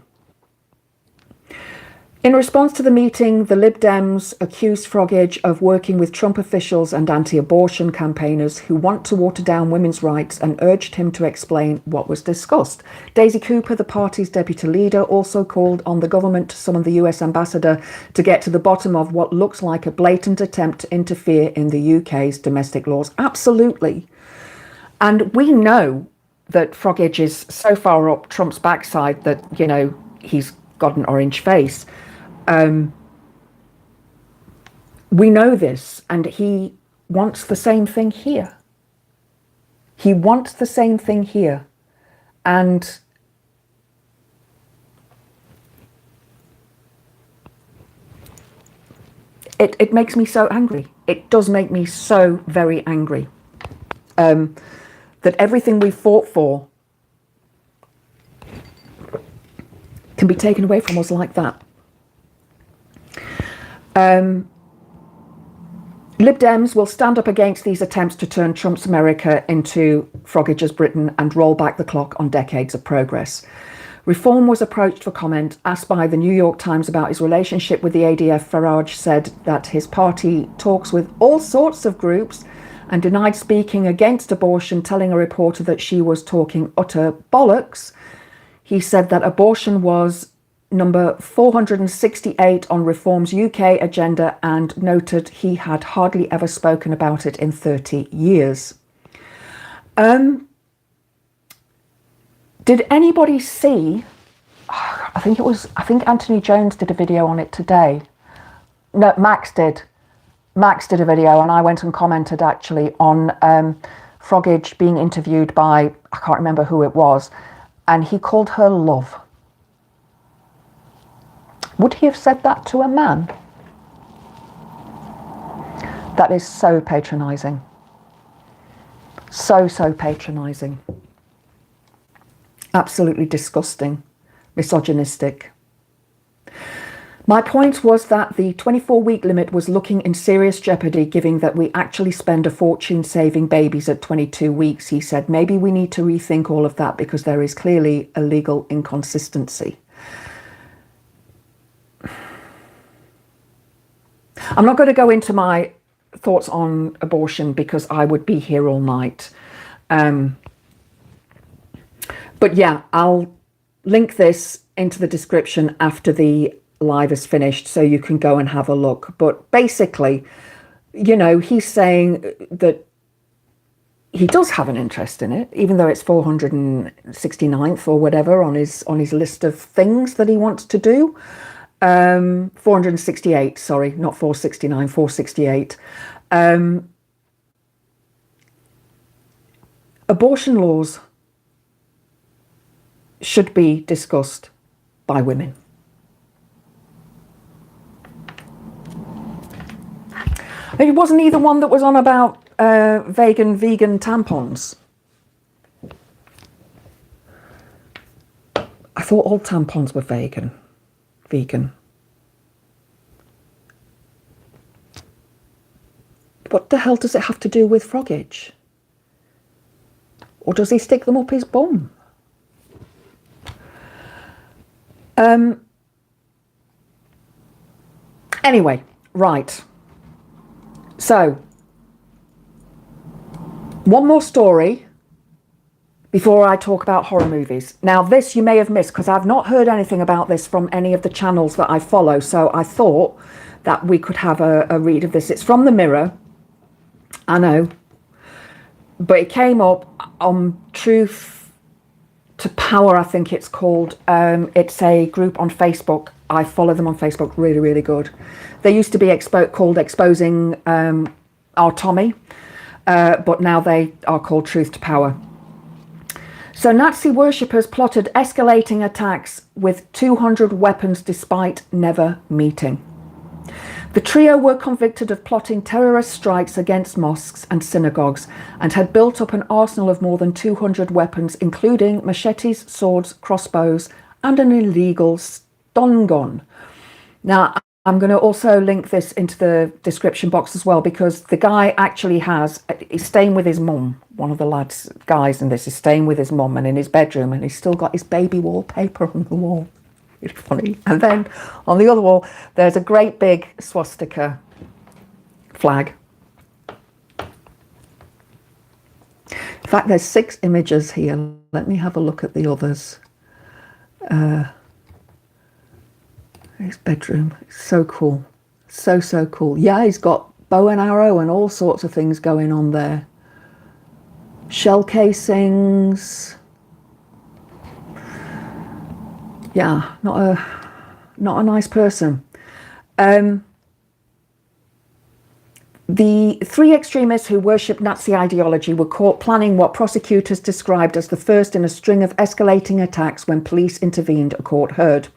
In response to the meeting, the Lib Dems accused Frogage of working with Trump officials and anti-abortion campaigners who want to water down women's rights, and urged him to explain what was discussed. Daisy Cooper, the party's deputy leader, also called on the government to summon the US ambassador to get to the bottom of what looks like a blatant attempt to interfere in the UK's domestic laws. Absolutely. And we know that Frogage is so far up Trump's backside that, he's got an orange face. We know this, and he wants the same thing here. He wants the same thing here. And it makes me so angry. It does make me so very angry. That everything we fought for can be taken away from us like that. Lib Dems will stand up against these attempts to turn Trump's America into Frogage's Britain and roll back the clock on decades of progress. Reform was approached for comment. Asked by the New York Times about his relationship with the ADF, Farage said that his party talks with all sorts of groups and denied speaking against abortion, telling a reporter that she was talking utter bollocks. He said that abortion was number 468 on Reform's UK agenda, and noted he had hardly ever spoken about it in 30 years. Did anybody see, I think Anthony Jones did a video on it today. No, Max did. Max did a video, and I went and commented actually on Frogage being interviewed by, I can't remember who it was, and he called her love. Would he have said that to a man? That is so patronising. So patronising. Absolutely disgusting. Misogynistic. My point was that the 24-week limit was looking in serious jeopardy, given that we actually spend a fortune saving babies at 22 weeks. He said, maybe we need to rethink all of that because there is clearly a legal inconsistency. I'm not going to go into my thoughts on abortion because I would be here all night. But yeah, I'll link this into the description after the live is finished so you can go and have a look. But basically, he's saying that he does have an interest in it, even though it's 469th or whatever on his list of things that he wants to do. 468, sorry, not 469, 468. Abortion laws should be discussed by women. It wasn't he the one that was on about vegan tampons? I thought all tampons were vegan. What the hell does it have to do with Frogage? Or does he stick them up his bum? Anyway, right. So, one more story before I talk about horror movies. Now, this you may have missed because I've not heard anything about this from any of the channels that I follow. So I thought that we could have a read of this. It's from the Mirror. I know. But it came up on Truth to Power, I think it's called. It's a group on Facebook. I follow them on Facebook. Really, really good. They used to be called Exposing Our Tommy. But now they are called Truth to Power. So Nazi worshippers plotted escalating attacks with 200 weapons despite never meeting. The trio were convicted of plotting terrorist strikes against mosques and synagogues and had built up an arsenal of more than 200 weapons, including machetes, swords, crossbows, and an illegal stun gun. Now, I'm going to also link this into the description box as well, because the guy actually he's staying with his mum. One of the guys in this is staying with his mum and in his bedroom, and he's still got his baby wallpaper on the wall. It's funny. And then on the other wall, there's a great big swastika flag. In fact, there's 6 images here. Let me have a look at the others. His bedroom. It's so cool. So cool. Yeah, he's got bow and arrow and all sorts of things going on there. Shell casings. Yeah, not a nice person. The 3 extremists who worshipped Nazi ideology were caught planning what prosecutors described as the first in a string of escalating attacks when police intervened, a court heard.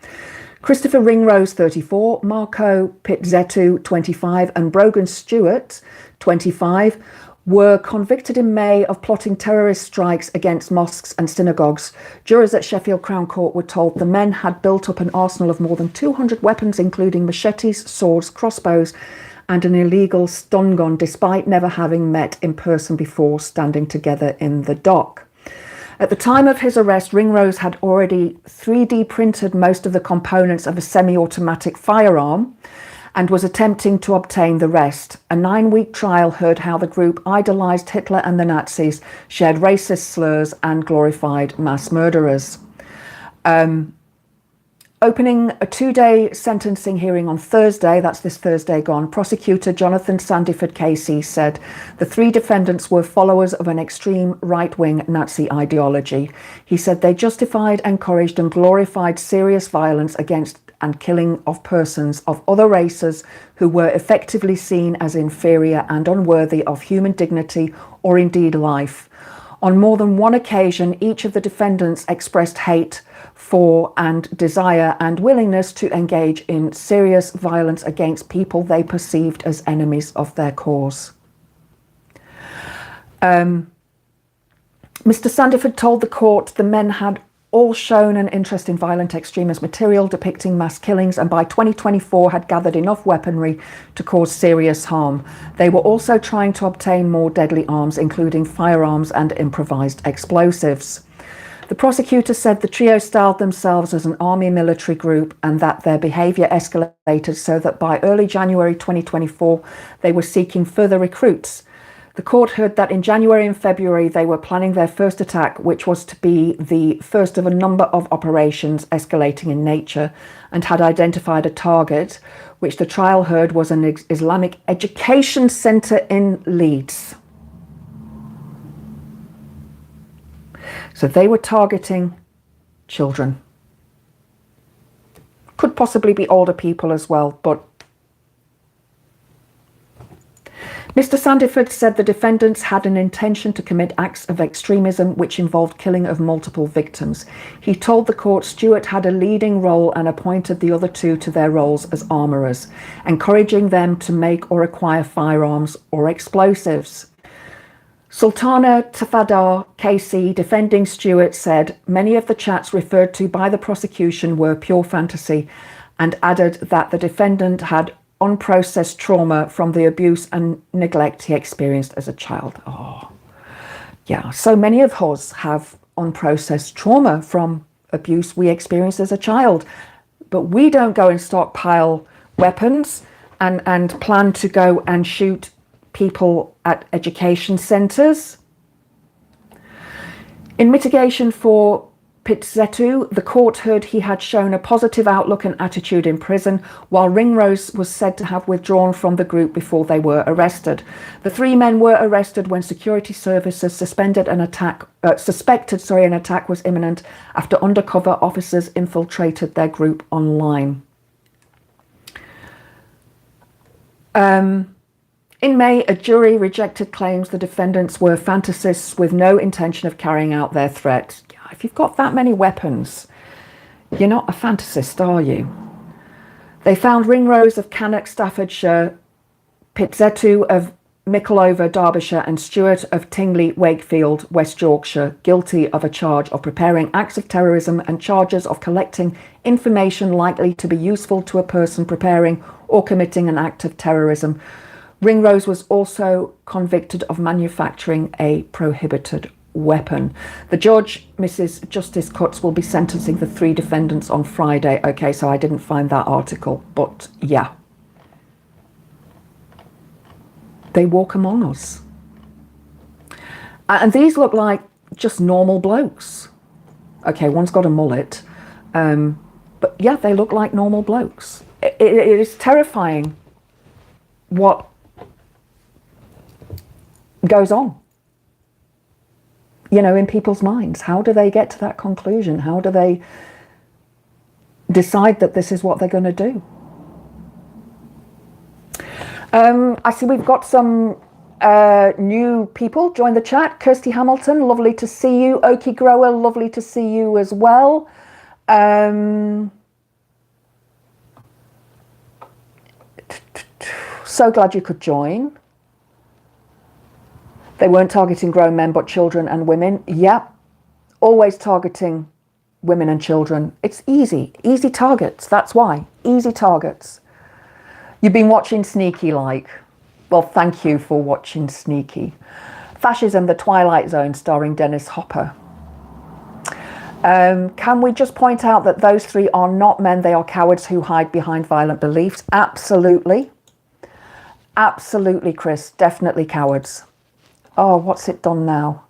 Christopher Ringrose, 34, Marco Pizzetto, 25, and Brogan Stewart, 25, were convicted in May of plotting terrorist strikes against mosques and synagogues. Jurors at Sheffield Crown Court were told the men had built up an arsenal of more than 200 weapons, including machetes, swords, crossbows, and an illegal stun gun, despite never having met in person before, standing together in the dock. At the time of his arrest, Ringrose had already 3D printed most of the components of a semi-automatic firearm and was attempting to obtain the rest. A 9-week trial heard how the group idolised Hitler and the Nazis, shared racist slurs, and glorified mass murderers. Opening a 2-day sentencing hearing on Thursday, that's this Thursday gone, prosecutor Jonathan Sandiford KC said the 3 defendants were followers of an extreme right-wing Nazi ideology. He said they justified, encouraged and glorified serious violence against and killing of persons of other races who were effectively seen as inferior and unworthy of human dignity or indeed life. On more than one occasion, each of the defendants expressed hate for and desire and willingness to engage in serious violence against people they perceived as enemies of their cause. Mr. Sandiford told the court the men had all shown an interest in violent extremist material depicting mass killings and by 2024 had gathered enough weaponry to cause serious harm. They were also trying to obtain more deadly arms, including firearms and improvised explosives. The prosecutor said the trio styled themselves as an army military group and that their behaviour escalated so that by early January 2024 they were seeking further recruits. The court heard that in January and February they were planning their first attack, which was to be the first of a number of operations escalating in nature, and had identified a target, which the trial heard was an Islamic education centre in Leeds. So they were targeting children. Could possibly be older people as well, but Mr. Sandiford said the defendants had an intention to commit acts of extremism which involved killing of multiple victims. He told the court Stewart had a leading role and appointed the other 2 to their roles as armourers, encouraging them to make or acquire firearms or explosives. Sultana Tafadar, KC, defending Stewart, said many of the chats referred to by the prosecution were pure fantasy and added that the defendant had unprocessed trauma from the abuse and neglect he experienced as a child. Oh, yeah. So many of us have unprocessed trauma from abuse we experienced as a child. but we don't go and stockpile weapons and plan to go and shoot people at education centres. In mitigation for Pizzetto, the court heard he had shown a positive outlook and attitude in prison, while Ringrose was said to have withdrawn from the group before they were arrested. The three men were arrested when security services suspected an attack was imminent after undercover officers infiltrated their group online. In May, a jury rejected claims the defendants were fantasists with no intention of carrying out their threat. If you've got that many weapons, you're not a fantasist, are you? They found Ringrose of Cannock, Staffordshire, Pizzetto of Micklover, Derbyshire, and Stewart of Tingley, Wakefield, West Yorkshire, guilty of a charge of preparing acts of terrorism and charges of collecting information likely to be useful to a person preparing or committing an act of terrorism. Ringrose was also convicted of manufacturing a prohibited weapon. The judge, Mrs. Justice Cutts, will be sentencing the three defendants on Friday. Okay, so I didn't find that article, but yeah. They walk among us. And these look like just normal blokes. Okay, one's got a mullet. But yeah, they look like normal blokes. It is terrifying what goes on, in people's minds. How do they get to that conclusion? How do they decide that this is what they're going to do? I see we've got some new people join the chat. Kirsty Hamilton, lovely to see you. Okie Grower, lovely to see you as well. So glad you could join. They weren't targeting grown men, but children and women. Yeah, always targeting women and children. It's easy targets. That's why, easy targets. You've been watching Sneaky like. Well, thank you for watching Sneaky. Fascism, The Twilight Zone, starring Dennis Hopper. Can we just point out that those three are not men, they are cowards who hide behind violent beliefs? Absolutely. Absolutely, Chris. Definitely cowards. Oh, what's it done now?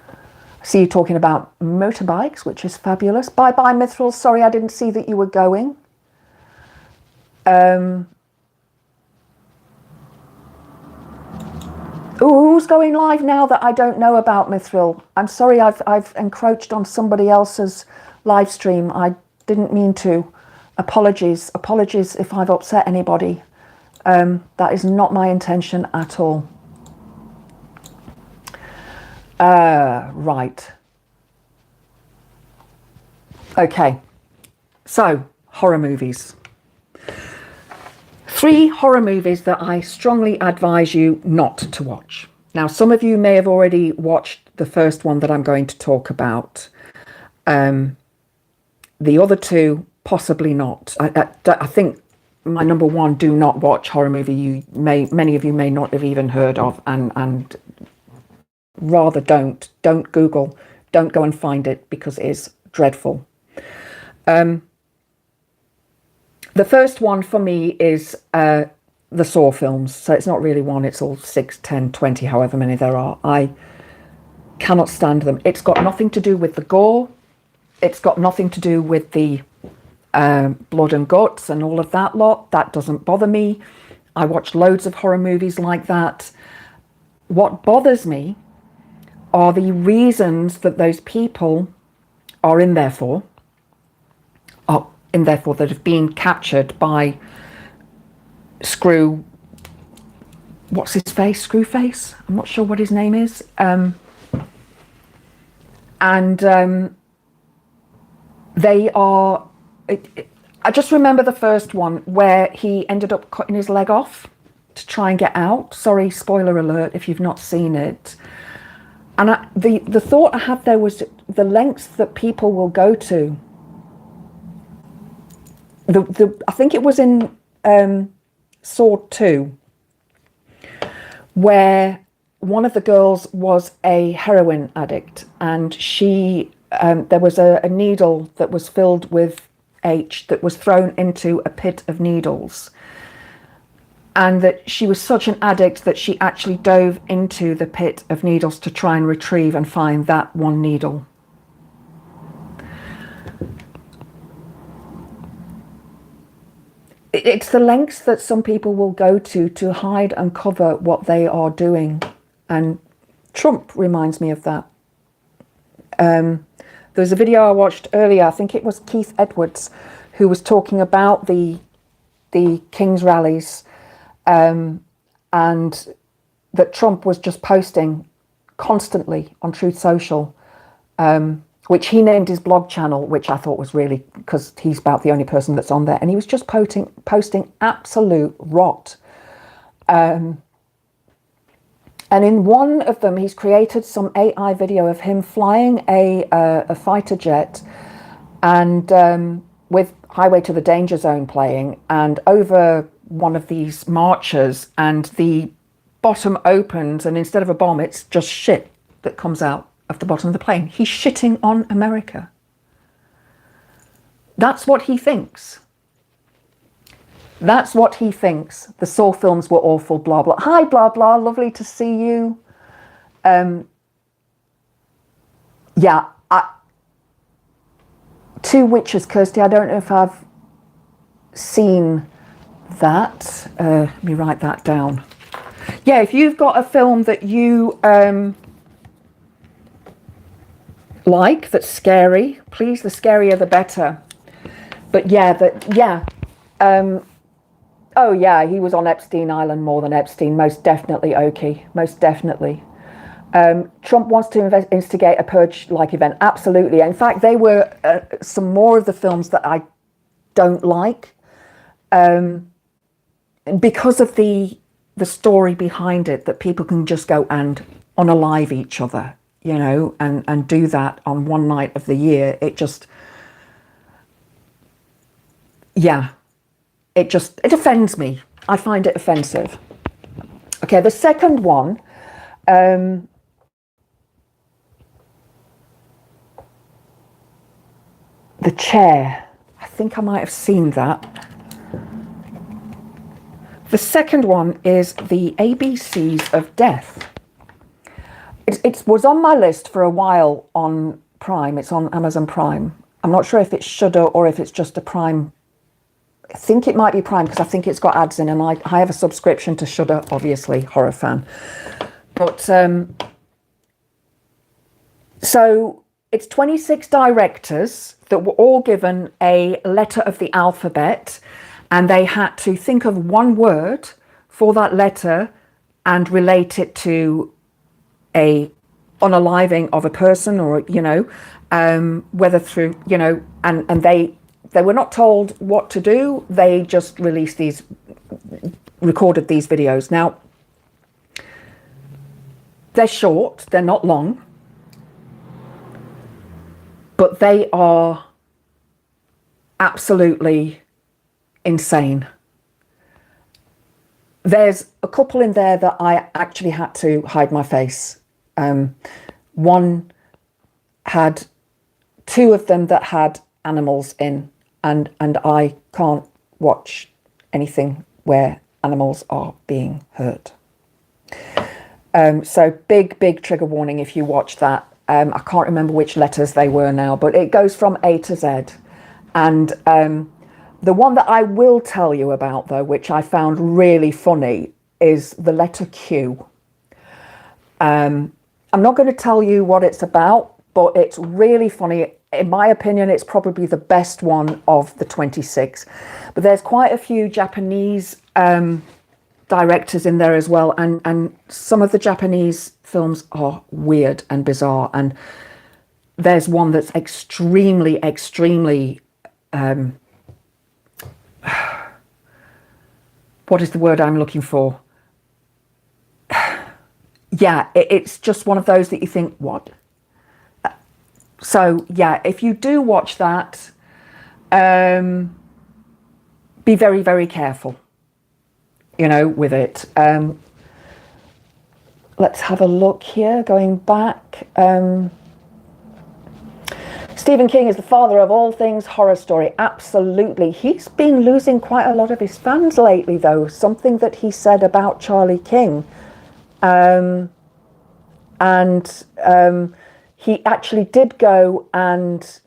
I see you talking about motorbikes, which is fabulous. Bye-bye, Mithril. Sorry, I didn't see that you were going. Who's going live now that I don't know about, Mithril? I'm sorry, I've encroached on somebody else's live stream. I didn't mean to. Apologies if I've upset anybody. That is not my intention at all. Right. Okay. So, horror movies. 3 horror movies that I strongly advise you not to watch. Now, some of you may have already watched the first one that I'm going to talk about. The other 2, possibly not. I think my number 1, do not watch horror movie many of you may not have even heard of, and rather don't Google, don't go and find it, because it is dreadful. The first one for me is the Saw films. So it's not really one, it's all 6, 10, 20, however many there are. I cannot stand them. It's got nothing to do with the gore. It's got nothing to do with the blood and guts and all of that lot. That doesn't bother me. I watch loads of horror movies like that. What bothers me are the reasons that those people are in there for, that have been captured by Screwface. I'm not sure what his name is. They are... I just remember the first one where he ended up cutting his leg off to try and get out. Sorry, spoiler alert if you've not seen it. And the thought I had there was the lengths that people will go to. I think it was in Saw 2, where one of the girls was a heroin addict, and she there was a needle that was filled with H that was thrown into a pit of needles. And that she was such an addict that she actually dove into the pit of needles to try and retrieve and find that one needle. It's the lengths that some people will go to hide and cover what they are doing. And Trump reminds me of that. There's a video I watched earlier, I think it was Keith Edwards, who was talking about the King's rallies, and that Trump was just posting constantly on Truth Social, which he named his blog channel, which I thought was really, because he's about the only person that's on there, and he was just posting absolute rot. And in one of them, he's created some AI video of him flying a fighter jet, and with Highway to the Danger Zone playing, and over one of these marchers, and the bottom opens, and instead of a bomb, it's just shit that comes out of the bottom of the plane. He's shitting on America. That's what he thinks. That's what he thinks. The Saw films were awful, blah, blah. Hi, blah, blah. Lovely to see you. Yeah. Two Witches, Kirsty. I don't know if I've seen that. Let me write that down. Yeah, if you've got a film that you like, that's scary, please, the scarier the better. But yeah, oh yeah, he was on Epstein Island more than Epstein, most definitely, Oki, most definitely. Trump wants to instigate a purge-like event, absolutely. In fact, they were some more of the films that I don't like, because of the story behind it, that people can just go and unalive each other, you know, and do that on one night of the year. It just, yeah, it offends me. I find it offensive. Okay, the second one, The Chair. I think I might have seen that. The second one is the ABCs of Death. It was on my list for a while on Prime. It's on Amazon Prime. I'm not sure if it's Shudder or if it's just a Prime. I think it might be Prime because I think it's got ads in, and I have a subscription to Shudder, obviously, horror fan. But so it's 26 directors that were all given a letter of the alphabet, and they had to think of one word for that letter and relate it to a unaliving of a person, or, you know, whether through, you know, and they were not told what to do. They just recorded these videos. Now, they're short, they're not long, but they are absolutely insane. There's a couple in there that I actually had to hide my face. One had two of them that had animals in, and I can't watch anything where animals are being hurt. So big trigger warning if you watch that. I can't remember which letters they were now, but it goes from A to Z. And the one that I will tell you about, though, which I found really funny, is the letter Q. I'm not going to tell you what it's about, but it's really funny. In my opinion, it's probably the best one of the 26. But there's quite a few Japanese directors in there as well, and some of the Japanese films are weird and bizarre, and there's one that's extremely what is the word I'm looking for? Yeah, it's just one of those that you think, what? So yeah, if you do watch that, be very careful, you know, with it. Let's have a look here, going back. Stephen King is the father of all things horror story. Absolutely. He's been losing quite a lot of his fans lately, though. Something that he said about Charlie King. He actually did go and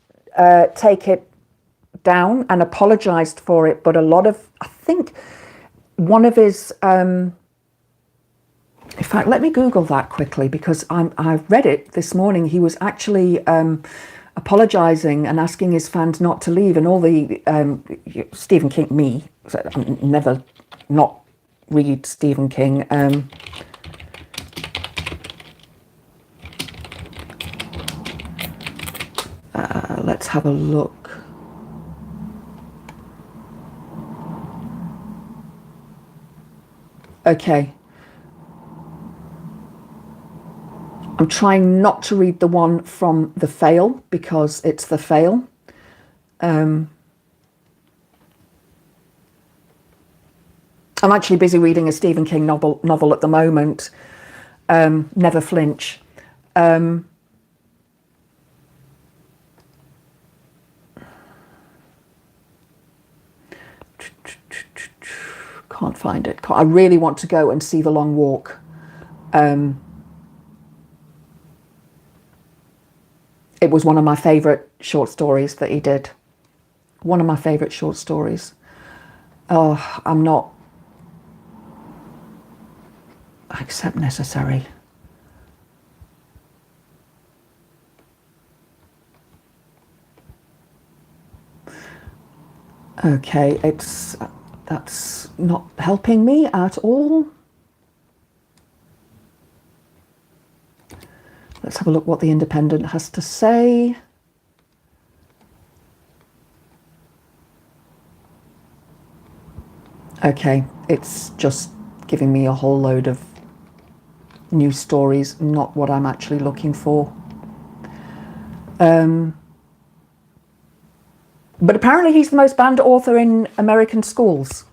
take it down and apologized for it. But a lot of, I think, one of his... in fact, let me Google that quickly, because I read it this morning. He was actually apologizing and asking his fans not to leave, and all the Stephen King, me, never not read Stephen King. Let's have a look. Okay. I'm trying not to read the one from The Fail, because it's The Fail. I'm actually busy reading a Stephen King novel at the moment, Never Flinch. Can't find it. I really want to go and see The Long Walk. It was one of my favourite short stories that he did. One of my favourite short stories. Oh, I'm not... Accept necessary. Okay, that's not helping me at all. Let's have a look what The Independent has to say. Okay, it's just giving me a whole load of news stories, not what I'm actually looking for. But apparently he's the most banned author in American schools.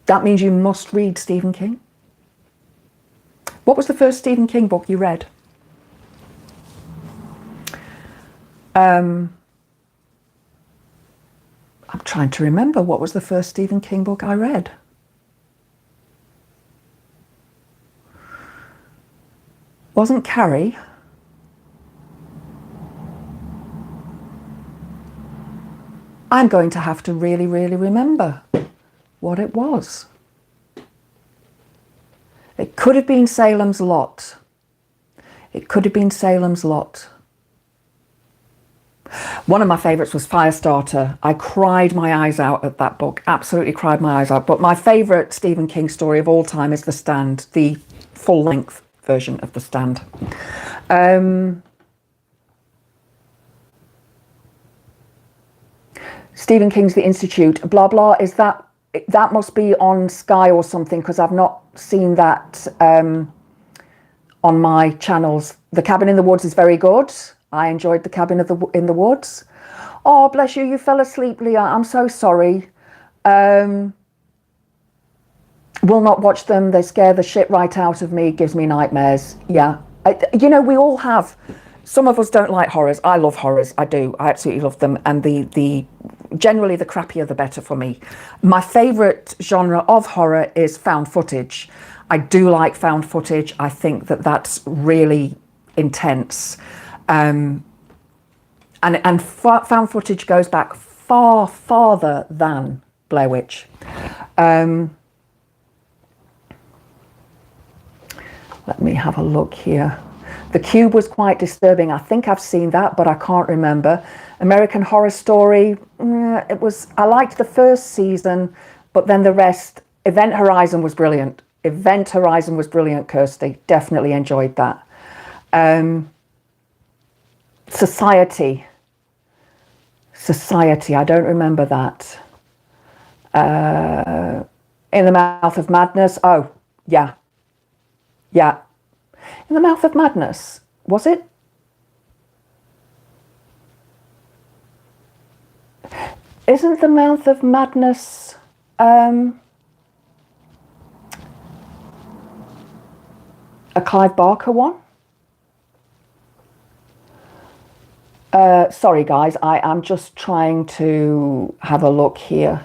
That means you must read Stephen King. What was the first Stephen King book you read? I'm trying to remember what was the first Stephen King book I read. Wasn't Carrie. I'm going to have to really, really remember what it was. It could have been Salem's Lot. It could have been Salem's Lot. One of my favourites was Firestarter. I cried my eyes out at that book. Absolutely cried my eyes out. But my favourite Stephen King story of all time is The Stand, the full-length version of The Stand. Stephen King's The Institute. Blah, blah. Is that must be on Sky or something, because I've not seen that on my channels. The Cabin in the Woods is very good. I enjoyed The Cabin in the Woods. Oh, bless you, you fell asleep, Leah. I'm so sorry. Will not watch them. They scare the shit right out of me. Gives me nightmares. Yeah. You know, we all have... Some of us don't like horrors. I love horrors. I do. I absolutely love them. And generally the crappier the better for me. My favourite genre of horror is found footage. I do like found footage. I think that that's really intense. And found footage goes back far farther than Blair Witch. Let me have a look here. The Cube was quite disturbing. I think I've seen that, but I can't remember. American Horror Story, I liked the first season, but then the rest. Event Horizon was brilliant. Event Horizon was brilliant, Kirsty. Definitely enjoyed that. Society, I don't remember that. In the Mouth of Madness, oh, yeah. In the Mouth of Madness, was it? Isn't the Mouth of Madness a Clive Barker one? Sorry, guys, I am just trying to have a look here.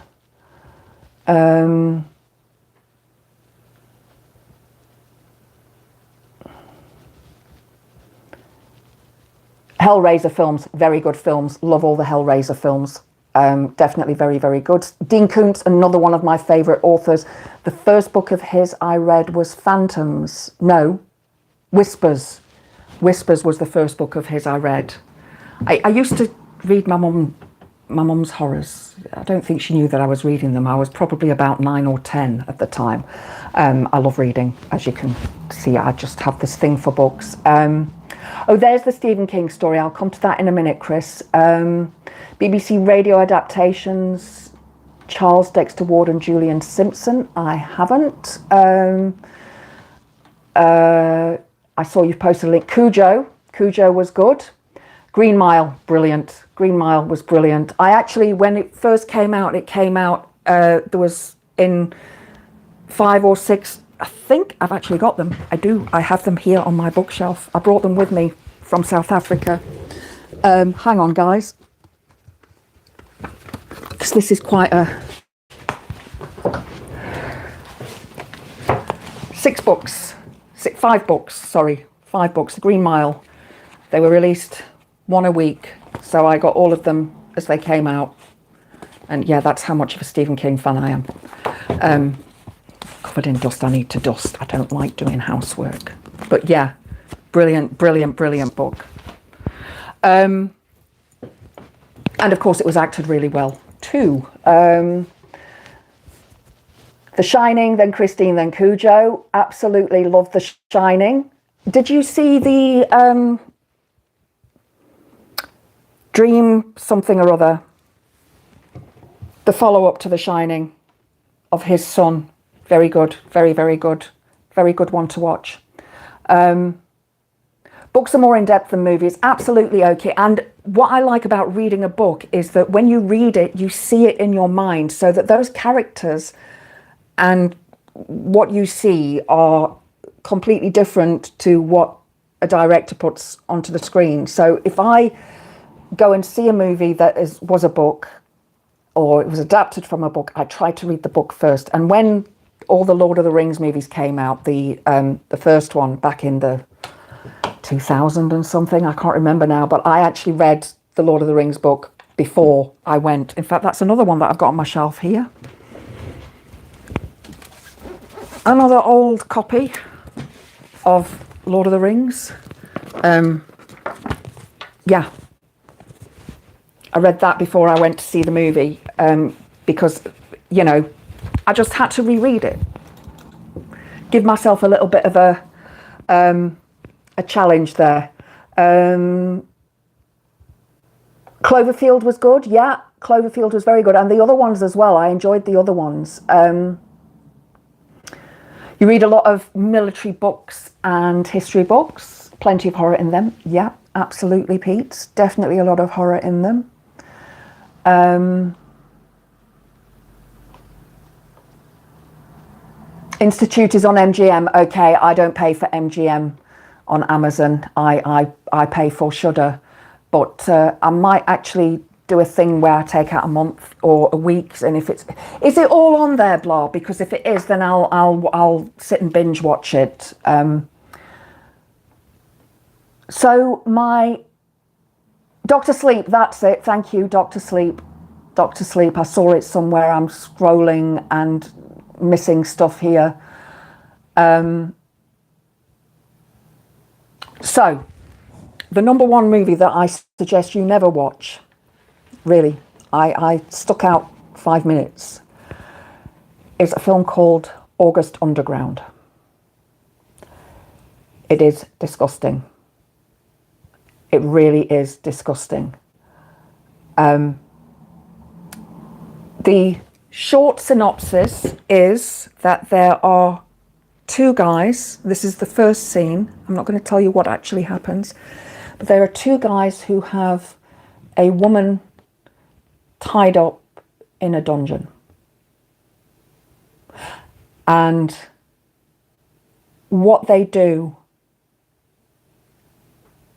Hellraiser films, very good films. Love all the Hellraiser films. Definitely very, very good. Dean Koontz, another one of my favourite authors. The first book of his I read was Phantoms. No, Whispers. Whispers was the first book of his I read. I used to read my mum's horrors. I don't think she knew that I was reading them. I was probably about 9 or 10 at the time. I love reading, as you can see. I just have this thing for books. Oh, there's the Stephen King story. I'll come to that in a minute, Chris. BBC radio adaptations, Charles Dexter Ward and Julian Simpson. I haven't. I saw you posted a link. Cujo was good. Green Mile, brilliant. Green Mile was brilliant. I actually, when it first came out, there was in 5 or 6, I think I've actually got them. I do. I have them here on my bookshelf. I brought them with me from South Africa. Hang on, guys. Because this is quite a... 5 books, sorry. 5 books. The Green Mile. They were released one a week. So I got all of them as they came out. And yeah, that's how much of a Stephen King fan I am. Covered in dust, I need to dust. I don't like doing housework. But yeah, brilliant, brilliant, brilliant book. And of course it was acted really well too. The Shining, then Christine, then Cujo. Absolutely love The Shining. Did you see the Dream something or other? The follow-up to The Shining of his son. Very good, very, very good. Very good one to watch. Books are more in-depth than movies. Absolutely okay. And what I like about reading a book is that when you read it, you see it in your mind, so that those characters and what you see are completely different to what a director puts onto the screen. So if I go and see a movie that was a book, or it was adapted from a book, I try to read the book first. And when all the Lord of the Rings movies came out, the first one back in the 2000 and something, I can't remember now, but I actually read the Lord of the Rings book before I went. In fact, that's another one that I've got on my shelf here. Another old copy of Lord of the Rings. Yeah. I read that before I went to see the movie, because, you know, I just had to reread it. Give myself a little bit of a challenge there. Cloverfield was good. Yeah, Cloverfield was very good. And the other ones as well. I enjoyed the other ones. You read a lot of military books and history books. Plenty of horror in them. Yeah, absolutely, Pete. Definitely a lot of horror in them. Institute is on MGM. Okay, I don't pay for MGM on Amazon. I pay for Shudder, but I might actually do a thing where I take out a month or a week, and if is it all on there, blah? Because if it is, then I'll sit and binge watch it. So my Doctor Sleep, that's it. Thank you, Doctor Sleep. Doctor Sleep. I saw it somewhere. I'm scrolling and missing stuff here. So the number one movie that I suggest you never watch, really, I stuck out 5 minutes, is a film called August Underground. It is disgusting. It really is disgusting. The short synopsis is that there are 2 guys. This is the first scene. I'm not going to tell you what actually happens, but there are 2 guys who have a woman tied up in a dungeon. And what they do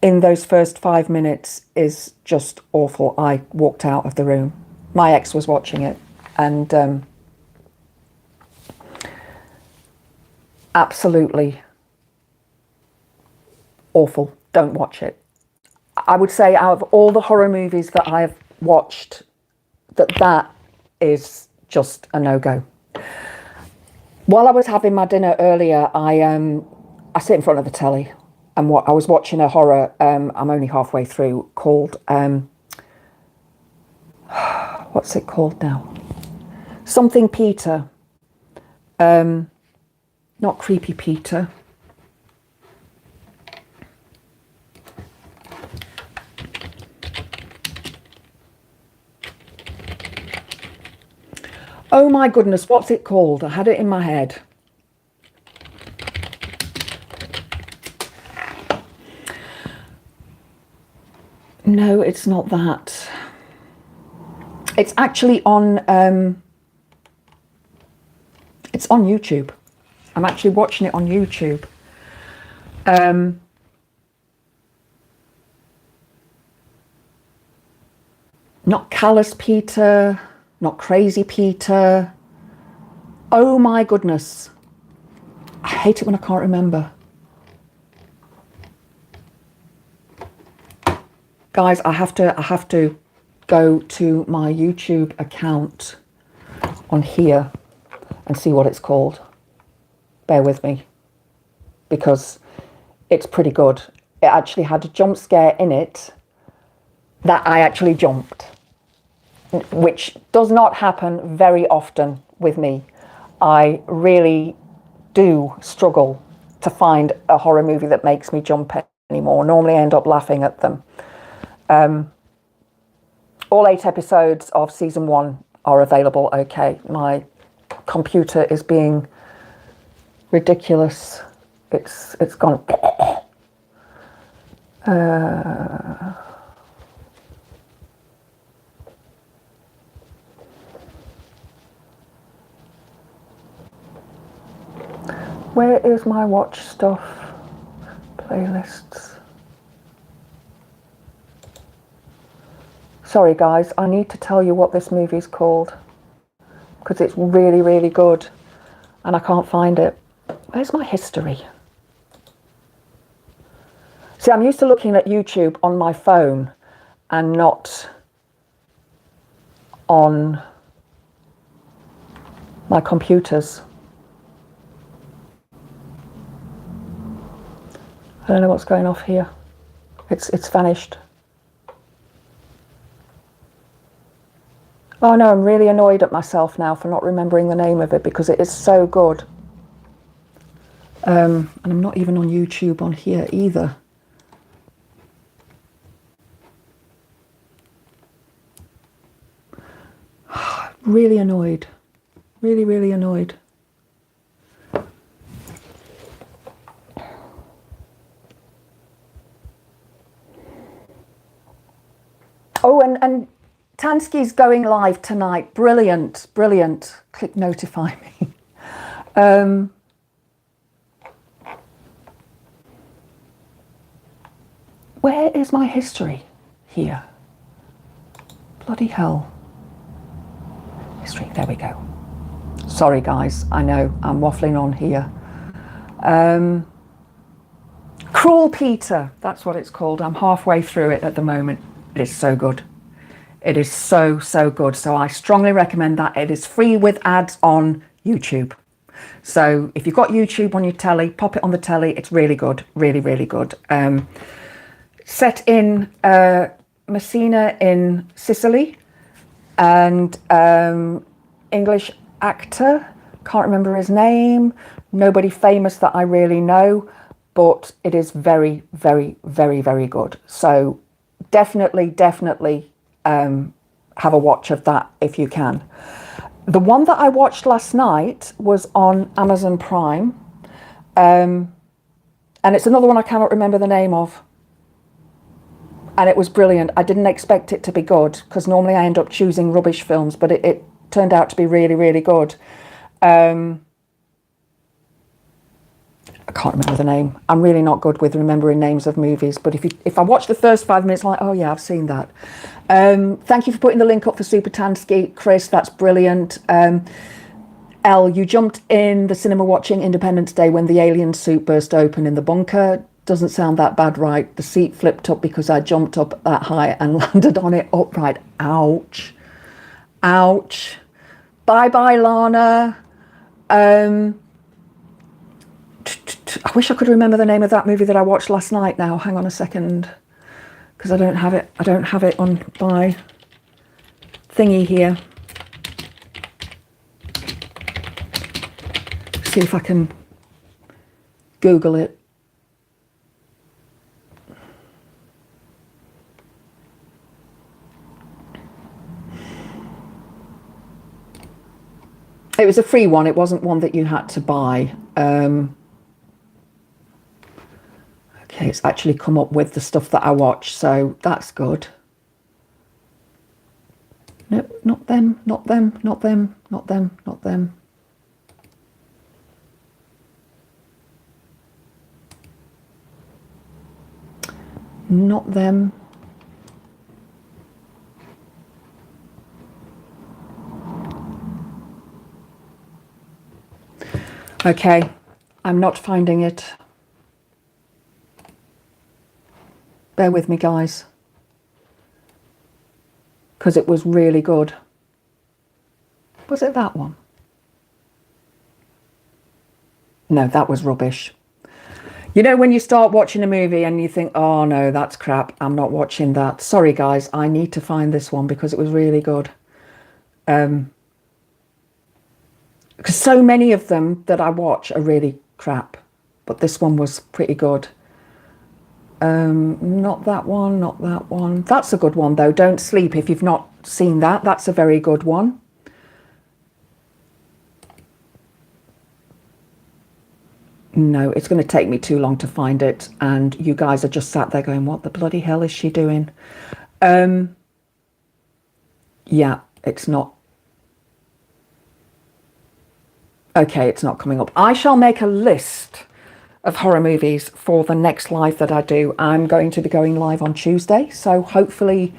in those first 5 minutes is just awful. I walked out of the room. My ex was watching it, and absolutely awful. Don't watch it. I would say out of all the horror movies that I've watched, that is just a no-go. While I was having my dinner earlier, I sit in front of the telly, and I was watching a horror. I'm only halfway through, called what's it called now? Something Peter. Not Creepy Peter. Oh my goodness, what's it called? I had it in my head. No, it's not that. It's actually on, it's on YouTube. I'm actually watching it on YouTube. Not Callous Peter, not Crazy Peter. Oh my goodness. I hate it when I can't remember. Guys, I have to go to my YouTube account on here and see what it's called. Bear with me, because it's pretty good. It actually had a jump scare in it that I actually jumped, which does not happen very often with me. I really do struggle to find a horror movie that makes me jump anymore. Normally I end up laughing at them. All 8 episodes of season 1 are available. Okay, my computer is being ridiculous. It's gone. Where is my watch stuff? Playlists. Sorry guys, I need to tell you what this movie's called, because it's really, really good and I can't find it. Where's my history? See, I'm used to looking at YouTube on my phone and not on my computers. I don't know what's going off here. It's vanished. Oh no, I'm really annoyed at myself now for not remembering the name of it, because it is so good. And I'm not even on YouTube on here either. Really annoyed. Really, really annoyed. Oh, and Tansky's going live tonight. Brilliant, brilliant. Click notify me. Where is my history? Here. Bloody hell. History, there we go. Sorry guys, I know I'm waffling on here. Cruel Peter, that's what it's called. I'm halfway through it at the moment. It is so good. It is so, so good. So I strongly recommend that. It is free with ads on YouTube. So if you've got YouTube on your telly, pop it on the telly. It's really good. Really, really good. Set in Messina in Sicily, and English actor, can't remember his name, nobody famous that I really know, but it is very, very, very, very good. So definitely have a watch of that if you can. The one that I watched last night was on Amazon Prime, and it's another one I cannot remember the name of. And it was brilliant. I didn't expect it to be good, because normally I end up choosing rubbish films, but it turned out to be really, really good. I can't remember the name. I'm really not good with remembering names of movies, but if I watch the first 5 minutes, I'm like, oh yeah, I've seen that. Thank you for putting the link up for Super Tansky, Chris. That's brilliant. Elle, you jumped in the cinema watching Independence Day when the alien suit burst open in the bunker. Doesn't sound that bad, right? The seat flipped up because I jumped up that high and landed on it upright. Ouch. Ouch. Bye-bye, Lana. I wish I could remember the name of that movie that I watched last night now. Hang on a second. Because I don't have it. I don't have it on my thingy here. See if I can Google it. It was a free one. It wasn't one that you had to buy. Okay, it's actually come up with the stuff that I watch, so that's good. No, not them, not them, not them, not them, not them. Not them. Okay, I'm not finding it. Bear with me, guys, because it was really good. Was it that one? No, that was rubbish. You know, when you start watching a movie and you think, oh no, that's crap, I'm not watching that. Sorry, guys, I need to find this one because it was really good. Because so many of them that I watch are really crap, but this one was pretty good. Not that one, not that one. That's a good one though. Don't Sleep. If you've not seen that, that's a very good one. No, it's going to take me too long to find it, and you guys are just sat there going, what the bloody hell is she doing? Yeah, it's not. Okay, it's not coming up. I shall make a list of horror movies for the next live that I do. I'm going to be going live on Tuesday, so hopefully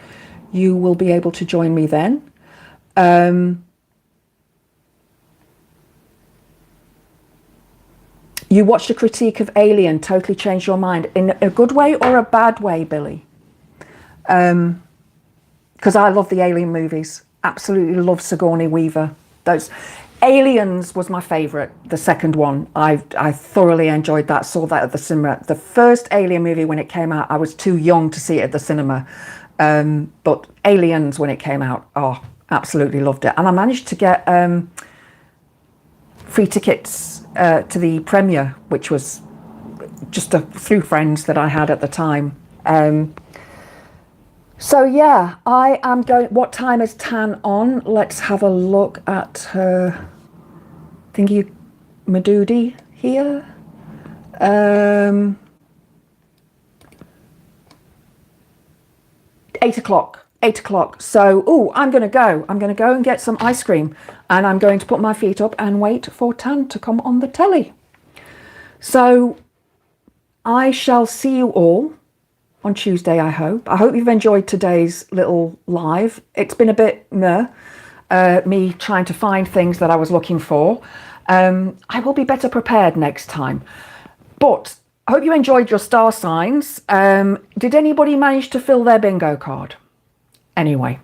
you will be able to join me then. You watched a critique of Alien, totally changed your mind. In a good way or a bad way, Billy? Because I love the Alien movies. Absolutely love Sigourney Weaver. Those Aliens was my favourite, the second one. I thoroughly enjoyed that, saw that at the cinema. The first Alien movie, when it came out, I was too young to see it at the cinema. But Aliens, when it came out, oh, absolutely loved it. And I managed to get free tickets to the premiere, which was just through friends that I had at the time. So yeah, I am going. What time is Tan on? Let's have a look at her thingy Madoody here. 8 o'clock. 8 o'clock. So, oh, I'm going to go. I'm going to go and get some ice cream, and I'm going to put my feet up and wait for Tan to come on the telly. So I shall see you all on Tuesday, I hope. I hope you've enjoyed today's little live. It's been a bit me trying to find things that I was looking for. I will be better prepared next time. But I hope you enjoyed your star signs. Did anybody manage to fill their bingo card? Anyway,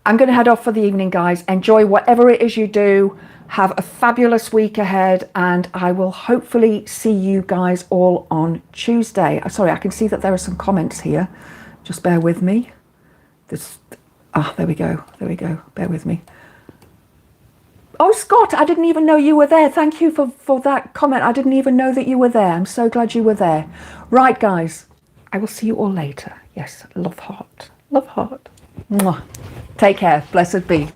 I'm going to head off for the evening, guys. Enjoy whatever it is you do. Have a fabulous week ahead, and I will hopefully see you guys all on Tuesday. Sorry, I can see that there are some comments here. Just bear with me. There we go. There we go. Bear with me. Oh, Scott, I didn't even know you were there. Thank you for that comment. I didn't even know that you were there. I'm so glad you were there. Right, guys. I will see you all later. Yes, love heart. Love heart. Mwah. Take care. Blessed be.